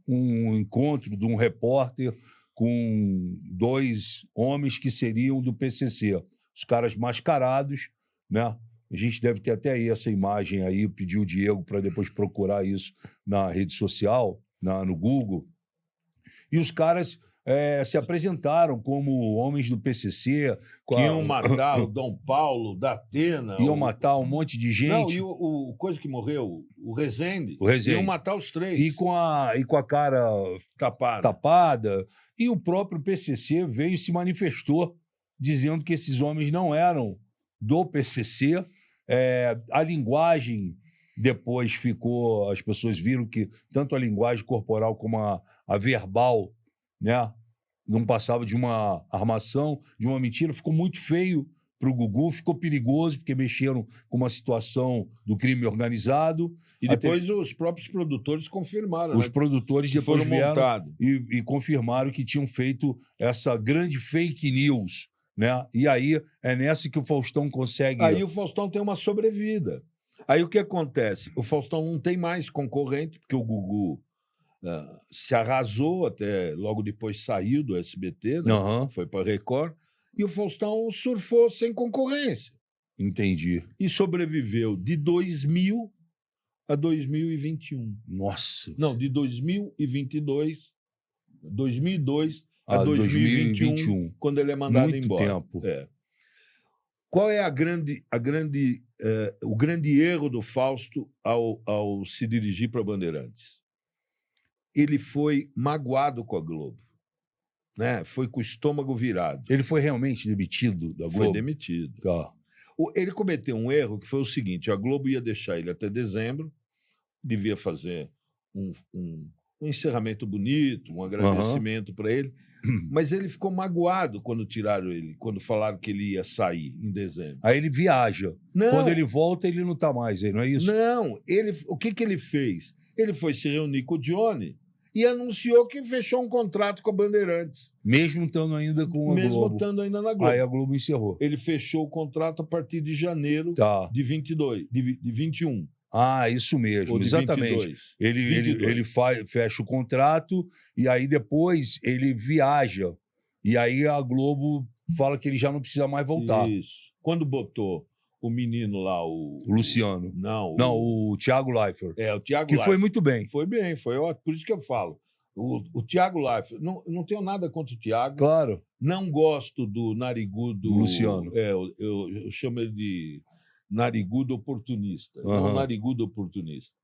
um encontro de um repórter com 2 homens que seriam do PCC. Os caras mascarados, né? A gente deve ter até aí essa imagem aí, pedi o Diego para depois procurar isso na rede social, no Google. E os caras se apresentaram como homens do PCC. Que iam matar o Dom Paulo, da Atena. Iam matar um monte de gente. Não, e o coisa que morreu, o Rezende. O Rezende. Iam matar os 3. E com a cara tapada. E o próprio PCC veio e se manifestou, dizendo que esses homens não eram do PCC. A linguagem depois ficou... As pessoas viram que tanto a linguagem corporal como a verbal, né, não passava de uma armação, de uma mentira. Ficou muito feio para o Gugu, ficou perigoso, porque mexeram com uma situação do crime organizado. E depois os próprios produtores confirmaram. Os produtores depois vieram e confirmaram que tinham feito essa grande fake news, né? E aí é nessa que o Faustão consegue... Aí o Faustão tem uma sobrevida. Aí o que acontece? O Faustão não tem mais concorrente, porque o Gugu se arrasou, até logo depois saiu do SBT, né? Foi para a Record, e o Faustão surfou sem concorrência. Entendi. E sobreviveu de 2000 a 2021. Nossa! Não, de 2002 a 2021, quando ele é mandado muito embora. Tempo. Qual é o grande erro do Fausto ao se dirigir para Bandeirantes? Ele foi magoado com a Globo, né? Foi com o estômago virado. Ele foi realmente demitido da Globo? Foi demitido. Tá. Ele cometeu um erro que foi o seguinte: a Globo ia deixar ele até dezembro, devia fazer um encerramento bonito, um agradecimento para ele, mas ele ficou magoado quando tiraram ele, quando falaram que ele ia sair em dezembro. Aí ele viaja. Não. Quando ele volta, ele não está mais aí, não é isso? Não. O que ele fez? Ele foi se reunir com o Johnny e anunciou que fechou um contrato com a Bandeirantes. Mesmo estando ainda com a Globo. Mesmo estando ainda na Globo. Aí a Globo encerrou. Ele fechou o contrato a partir de janeiro de 21. Ah, isso mesmo, exatamente. 22. Ele fecha o contrato e aí depois ele viaja. E aí a Globo fala que ele já não precisa mais voltar. Isso. Quando botou o menino lá, o Luciano. Não, o Thiago Leifert. O Thiago que Leifert. foi muito bem. Foi bem, foi ótimo. Por isso que eu falo. O Thiago Leifert, não tenho nada contra o Thiago. Claro. Não gosto do narigudo... Do Luciano. Eu chamo ele de narigudo oportunista. Não narigudo oportunista.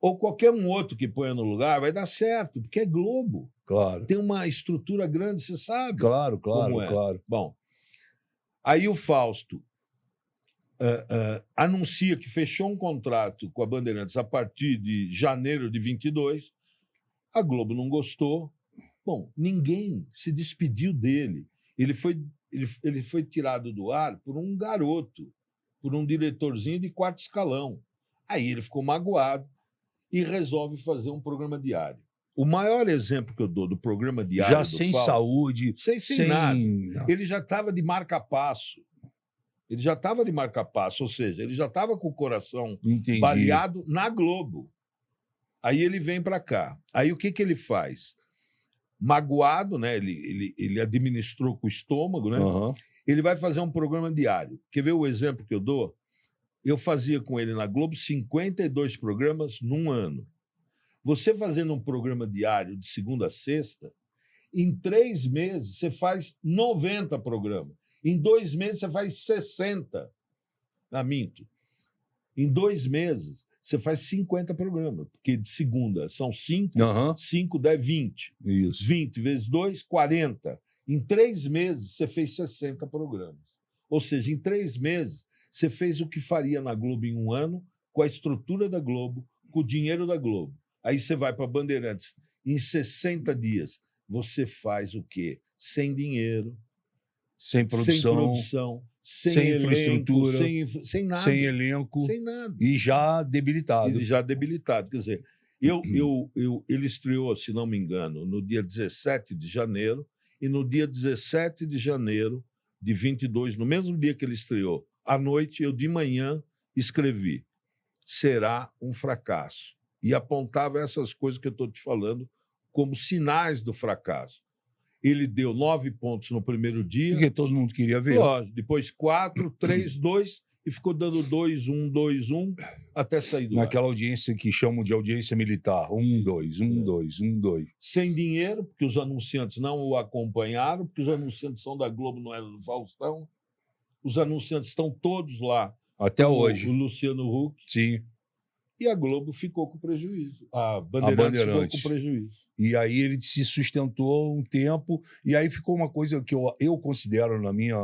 Ou qualquer um outro que ponha no lugar vai dar certo, porque é Globo. Claro. Tem uma estrutura grande, você sabe. Claro. Bom, aí o Fausto anuncia que fechou um contrato com a Bandeirantes a partir de janeiro de 22. A Globo não gostou. Bom, ninguém se despediu dele. Ele foi tirado do ar por um garoto, por um diretorzinho de 4º escalão. Aí ele ficou magoado e resolve fazer um programa diário. O maior exemplo que eu dou do programa diário já sem Fausto, saúde, sem nada. Ele já estava de marca-passo. Ou seja, ele já estava com o coração baleado na Globo. Aí ele vem para cá. Aí o que ele faz? Magoado, né? Ele administrou com o estômago, né? Ele vai fazer um programa diário. Quer ver o exemplo que eu dou? Eu fazia com ele na Globo 52 programas num ano. Você fazendo um programa diário de segunda a sexta, em 3 meses você faz 90 programas. Em 2 meses você faz 60. Minto. Em 2 meses você faz 50 programas, porque de segunda são 5, 5 dá 20. Isso. 20 vezes 2, 40. Em 3 meses você fez 60 programas. Ou seja, em 3 meses você fez o que faria na Globo em um ano, com a estrutura da Globo, com o dinheiro da Globo. Aí você vai para Bandeirantes, em 60 dias, você faz o quê? Sem dinheiro, sem produção, sem elenco, infraestrutura, sem nada. sem elenco. Sem nada. E já debilitado. Quer dizer, ele estreou, se não me engano, no dia 17 de janeiro, e no dia 17 de janeiro de 22, no mesmo dia que ele estreou, à noite, eu de manhã escrevi: será um fracasso. e apontava essas coisas que eu estou te falando como sinais do fracasso. Ele deu 9 pontos no primeiro dia. Porque todo mundo queria ver. Lógico, depois 4, 3, 2, e ficou dando 2, 1, 2, 1, até sair do ar. Naquela audiência que chamam de audiência militar. 1, 2, 1, 2, 1, 2. Sem dinheiro, porque os anunciantes não o acompanharam, porque os anunciantes são da Globo, não eram do Faustão. Os anunciantes estão todos lá. Até hoje. O Luciano Huck. Sim. E a Globo ficou com prejuízo. A Bandeirantes ficou com prejuízo. E aí ele se sustentou um tempo, e aí ficou uma coisa que eu considero, na minha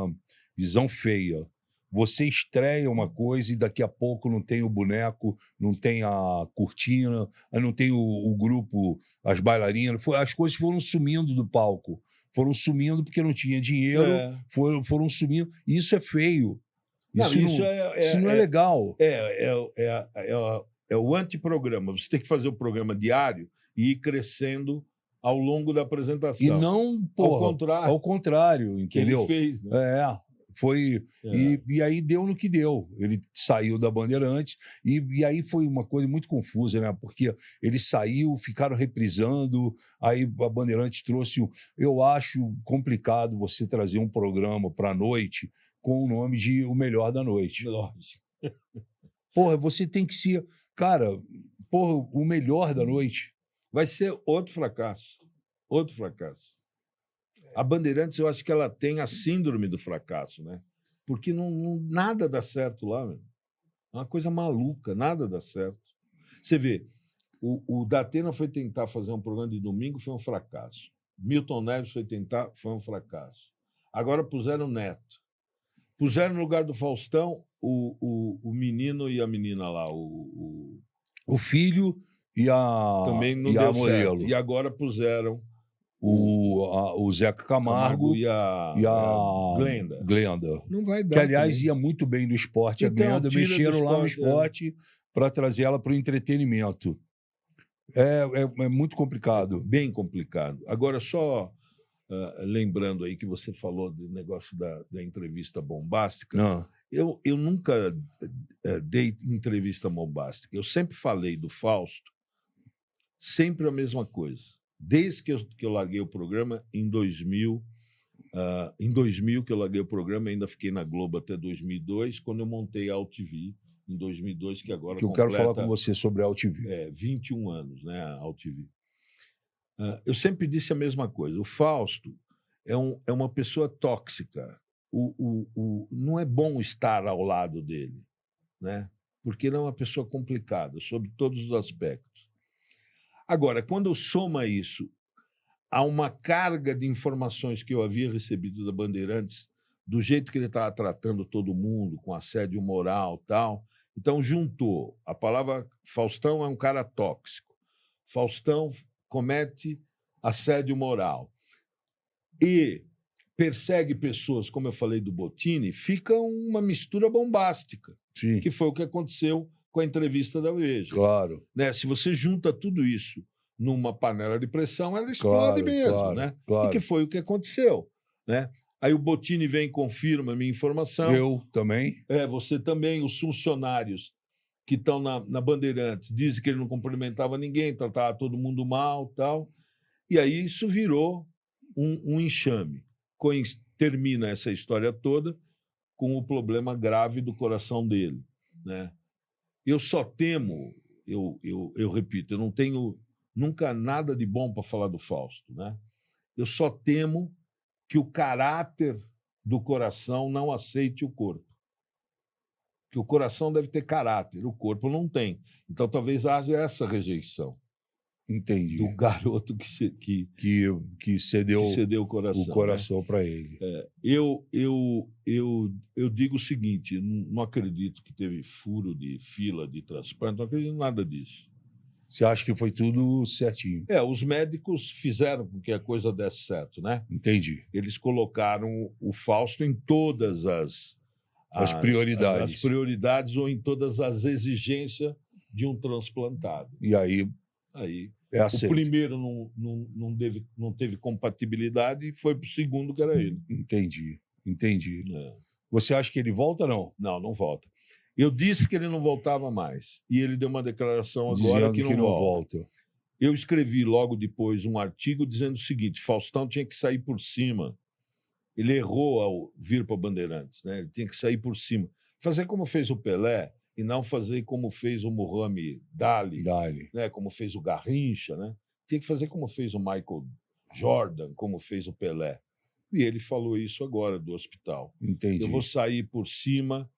visão, feia. Você estreia uma coisa e daqui a pouco não tem o boneco, não tem a cortina, não tem o grupo, as bailarinas. As coisas foram sumindo do palco. Foram sumindo porque não tinha dinheiro, foram sumindo. E isso é feio. Isso não é legal. É o antiprograma. Você tem que fazer o programa diário e ir crescendo ao longo da apresentação. E não, ao contrário, entendeu? Que ele fez, né? Foi. E aí deu no que deu. Ele saiu da Bandeirantes, e aí foi uma coisa muito confusa, né? Porque ele saiu, ficaram reprisando, aí a Bandeirantes trouxe. Eu acho complicado você trazer um programa para a noite com o nome de O Melhor da Noite. Lógico. Porra, você tem que ser. Cara, o melhor da noite. Vai ser outro fracasso. Outro fracasso. A Bandeirantes, eu acho que ela tem a síndrome do fracasso, né? Porque nada dá certo lá, meu. É uma coisa maluca, nada dá certo. Você vê, o Datena foi tentar fazer um programa de domingo, foi um fracasso. Milton Neves foi tentar, foi um fracasso. Agora puseram o Neto. Puseram no lugar do Faustão o menino e a menina lá, o filho e a também não e deu a Modelo. Certo. E agora puseram o Zeca Camargo e a Glenda. Não vai dar. Que, aliás, também. ia muito bem no esporte, Então, a Glenda. Mexeram lá no esporte para trazer ela para o entretenimento. É muito complicado. Bem complicado. Agora, só lembrando aí que você falou do negócio da entrevista bombástica. Eu nunca dei entrevista bombástica. Eu sempre falei do Fausto, sempre a mesma coisa. Desde que eu larguei o programa, em 2000 que eu larguei o programa, ainda fiquei na Globo até 2002, quando eu montei a AltV, em 2002, que agora eu quero falar com você sobre a AltV. 21 anos, né, a AltV. Eu sempre disse a mesma coisa. O Fausto é uma pessoa tóxica. Não é bom estar ao lado dele, né? Porque ele é uma pessoa complicada, sob todos os aspectos. Agora, quando soma isso a uma carga de informações que eu havia recebido da Bandeirantes, do jeito que ele estava tratando todo mundo, com assédio moral e tal, então juntou. A palavra Faustão é um cara tóxico. Faustão comete assédio moral. E persegue pessoas, como eu falei do Bottini, fica uma mistura bombástica. Sim. Que foi o que aconteceu com a entrevista da Veja. Claro. Né? Se você junta tudo isso numa panela de pressão, ela explode mesmo. Claro, né? Claro. E que foi o que aconteceu. Né? Aí o Bottini vem e confirma a minha informação. Eu também. Você também. Os funcionários que estão na Bandeirantes dizem que ele não cumprimentava ninguém, tratava todo mundo mal, tal. E aí isso virou um enxame. Termina essa história toda com o problema grave do coração dele. Né? Eu só temo, eu repito, eu não tenho nunca nada de bom para falar do Fausto. Né? Eu só temo que o caráter do coração não aceite o corpo. Que o coração deve ter caráter, o corpo não tem. Então, talvez haja essa rejeição. Entendi. Do garoto que cedeu o coração, né? Para ele. Eu digo o seguinte, não acredito que teve furo de fila de transplante, não acredito em nada disso. Você acha que foi tudo certinho? Os médicos fizeram com que a coisa desse certo, né? Entendi. Eles colocaram o Fausto em todas as prioridades. As prioridades ou em todas as exigências de um transplantado. E aí o primeiro não teve compatibilidade e foi para o segundo, que era ele. Entendi. Você acha que ele volta ou não? Não volta. Eu disse que ele não voltava mais. E ele deu uma declaração agora Dizendo que não volta. Eu escrevi logo depois um artigo dizendo o seguinte: Faustão tinha que sair por cima. Ele errou ao vir para Bandeirantes, né? Ele tinha que sair por cima. Fazer como fez o Pelé e não fazer como fez o Muhammad Ali, né? Como fez o Garrincha, né? Tinha que fazer como fez o Michael Jordan, como fez o Pelé. E ele falou isso agora do hospital. Entendi. Eu vou sair por cima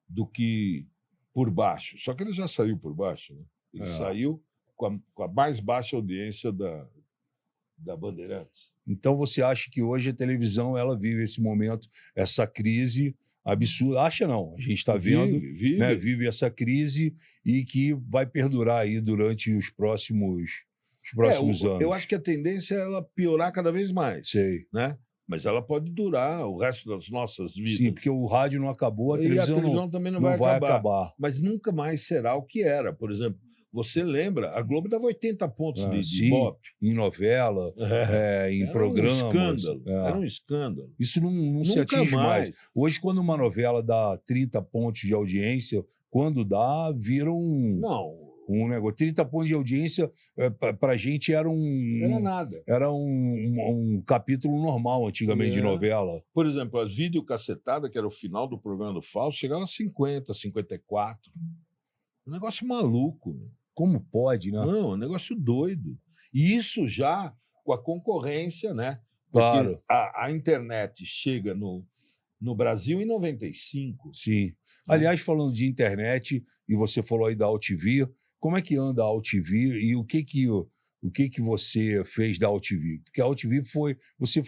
do que por baixo. Só que ele já saiu por baixo, né? Ele saiu com a mais baixa audiência da Bandeirantes. Então você acha que hoje a televisão ela vive esse momento, essa crise absurda? Acha não, a gente está vendo, Vive. Né, vive essa crise e que vai perdurar aí durante os próximos anos. Eu acho que a tendência é ela piorar cada vez mais. Sei. Né? Mas ela pode durar o resto das nossas vidas. Sim, porque o rádio não acabou, a televisão também não vai vai acabar. Mas nunca mais será o que era. Por exemplo, você lembra, a Globo dava 80 pontos de Ibope. Em novela, em programas. Era um escândalo. Isso não se Nunca atinge mais. mais. Hoje, quando uma novela dá 30 pontos de audiência, quando dá, vira um negócio. 30 pontos de audiência, para a gente era Era nada. Era um capítulo normal antigamente de novela. Por exemplo, as videocassetadas, que era o final do programa do Fausto, chegava a 50, 54. Um negócio maluco. Né? Como pode, né? Não, um negócio doido. E isso já com a concorrência, né? Porque claro. A internet chega no Brasil em 95. Sim. Aliás, falando de internet, e você falou aí da AltV, como é que anda a AltV e o que você fez da AltV? Porque a AltV você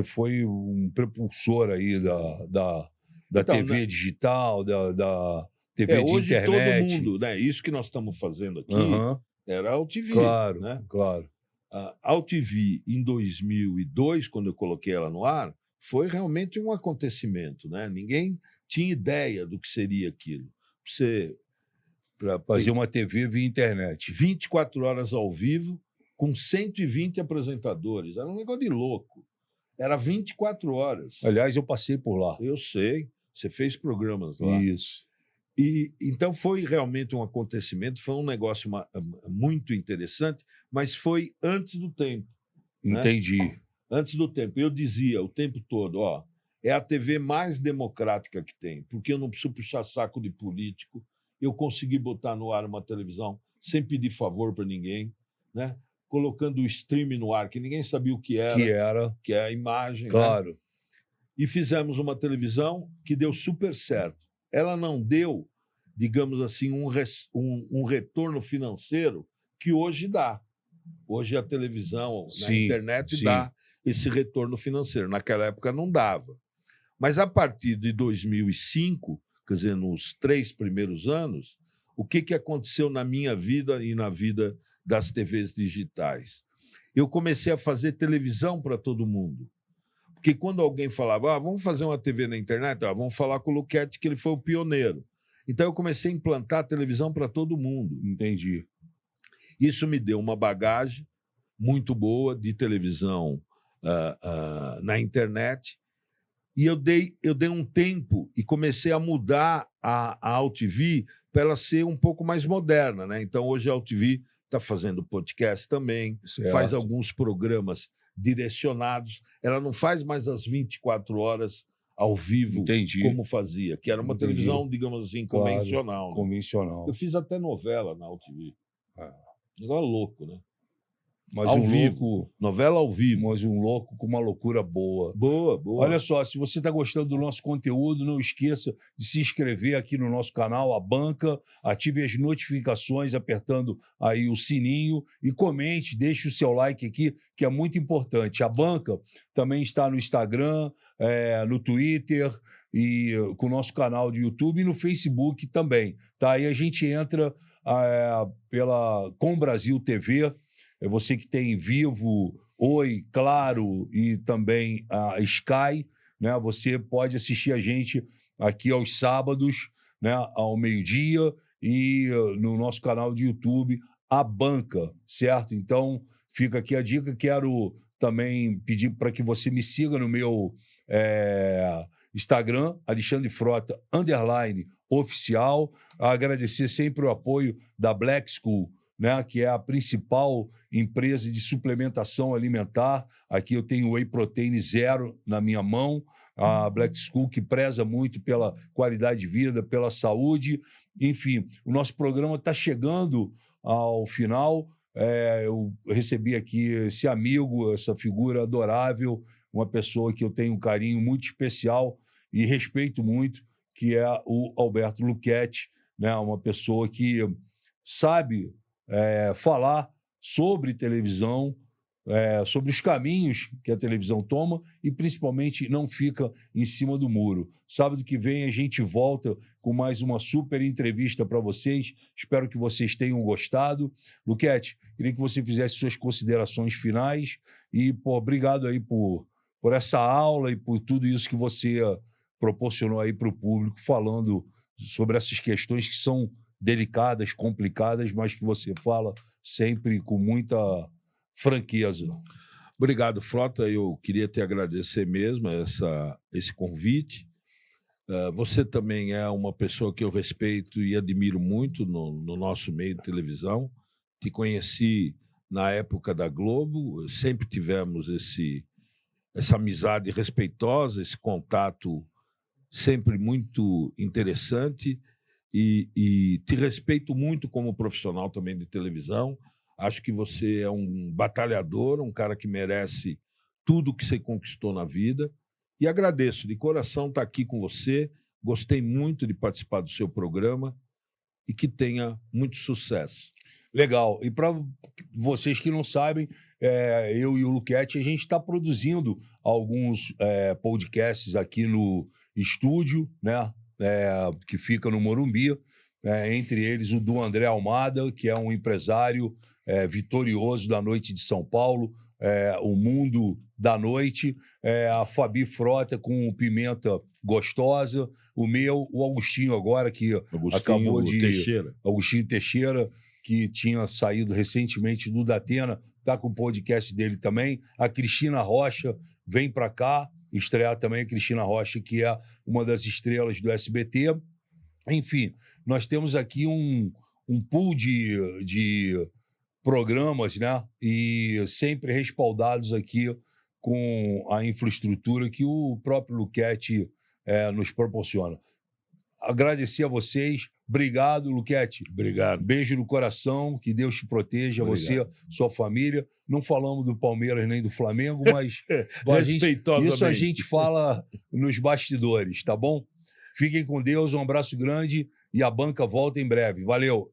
foi um propulsor aí da então, TV, né, digital, da TV de hoje internet. Todo mundo, né? Isso que nós estamos fazendo aqui era a AltV. Claro, né? claro. A AltV, em 2002, quando eu coloquei ela no ar, foi realmente um acontecimento. Né? Ninguém tinha ideia do que seria aquilo. Para fazer uma TV via internet. 24 horas ao vivo, com 120 apresentadores. Era um negócio de louco. Era 24 horas. Aliás, eu passei por lá. Eu sei. Você fez programas lá. Isso. E então foi realmente um acontecimento, foi um negócio muito interessante, mas foi antes do tempo. Entendi. Né? Antes do tempo. Eu dizia o tempo todo, é a TV mais democrática que tem, porque eu não preciso puxar saco de político, eu consegui botar no ar uma televisão sem pedir favor para ninguém, né? Colocando o streaming no ar, que ninguém sabia o que era. Que é a imagem. Claro. Né? E fizemos uma televisão que deu super certo. Ela não deu, digamos assim, um retorno financeiro que hoje dá. Hoje a televisão, na internet, dá esse retorno financeiro. Naquela época não dava. Mas a partir de 2005, quer dizer, nos 3 primeiros anos, o que aconteceu na minha vida e na vida das TVs digitais? Eu comecei a fazer televisão para todo mundo. Porque quando alguém falava, vamos fazer uma TV na internet, vamos falar com o Luquete, que ele foi o pioneiro. Então eu comecei a implantar televisão para todo mundo. Entendi. Isso me deu uma bagagem muito boa de televisão na internet. E eu dei um tempo e comecei a mudar a AltV para ela ser um pouco mais moderna. Né? Então hoje a AltV está fazendo podcast também, faz alguns programas direcionados. Ela não faz mais as 24 horas ao vivo como fazia, que era uma televisão, digamos assim, convencional. Né? Convencional. Eu fiz até novela na AltV. Negócio louco, né? Mas ao vivo. Novela ao vivo. Mas um louco com uma loucura boa. Boa. Olha só, se você está gostando do nosso conteúdo, não esqueça de se inscrever aqui no nosso canal, A Banca, ative as notificações apertando aí o sininho e comente, deixe o seu like aqui, que é muito importante. A Banca também está no Instagram, no Twitter e com o nosso canal de YouTube e no Facebook também. Tá? Aí a gente entra com Brasil TV. É você que tem Vivo, Oi, Claro e também a Sky, né? Você pode assistir a gente aqui aos sábados, né? Ao meio-dia e no nosso canal de YouTube, A Banca, certo? Então, fica aqui a dica. Quero também pedir para que você me siga no meu Instagram, Alexandre Frota, _oficial. Agradecer sempre o apoio da Black School, né, que é a principal empresa de suplementação alimentar. Aqui eu tenho Whey Protein Zero na minha mão. A Black School, que preza muito pela qualidade de vida, pela saúde. Enfim, o nosso programa está chegando ao final. Eu recebi aqui esse amigo, essa figura adorável, uma pessoa que eu tenho um carinho muito especial e respeito muito, que é o Alberto Luchetti, né? Uma pessoa que sabe falar sobre televisão, sobre os caminhos que a televisão toma e, principalmente, não fica em cima do muro. Sábado que vem a gente volta com mais uma super entrevista para vocês. Espero que vocês tenham gostado. Luchetti, queria que você fizesse suas considerações finais e, obrigado aí por essa aula e por tudo isso que você proporcionou aí para o público, falando sobre essas questões que são delicadas, complicadas, mas que você fala sempre com muita franqueza. Obrigado, Frota. Eu queria te agradecer mesmo esse convite. Você também é uma pessoa que eu respeito e admiro muito no nosso meio de televisão. Te conheci na época da Globo, sempre tivemos essa amizade respeitosa, esse contato sempre muito interessante e te respeito muito como profissional também de televisão. Acho que você é um batalhador, um cara que merece tudo que você conquistou na vida. E agradeço de coração estar aqui com você. Gostei muito de participar do seu programa e que tenha muito sucesso. Legal. E para vocês que não sabem, eu e o Luchetti, a gente está produzindo alguns podcasts aqui no estúdio, né? Que fica no Morumbi. Entre eles o do André Almada, que é um empresário vitorioso da noite de São Paulo, o Mundo da Noite, a Fabi Frota com o Pimenta Gostosa, o meu, o Augustinho agora, que acabou de... Teixeira. Augustinho Teixeira, que tinha saído recentemente do Datena, está com o podcast dele também. A Cristina Rocha vem para cá estrear também, a Cristina Rocha, que é uma das estrelas do SBT. Enfim, nós temos aqui um pool de programas, né? E sempre respaldados aqui com a infraestrutura que o próprio Luchetti nos proporciona. Agradecer a vocês. Obrigado, Luchetti. Obrigado. Beijo no coração, que Deus te proteja, Obrigado. você, sua família. Não falamos do Palmeiras nem do Flamengo, mas isso a gente fala nos bastidores, tá bom? Fiquem com Deus, um abraço grande e a banca volta em breve. Valeu!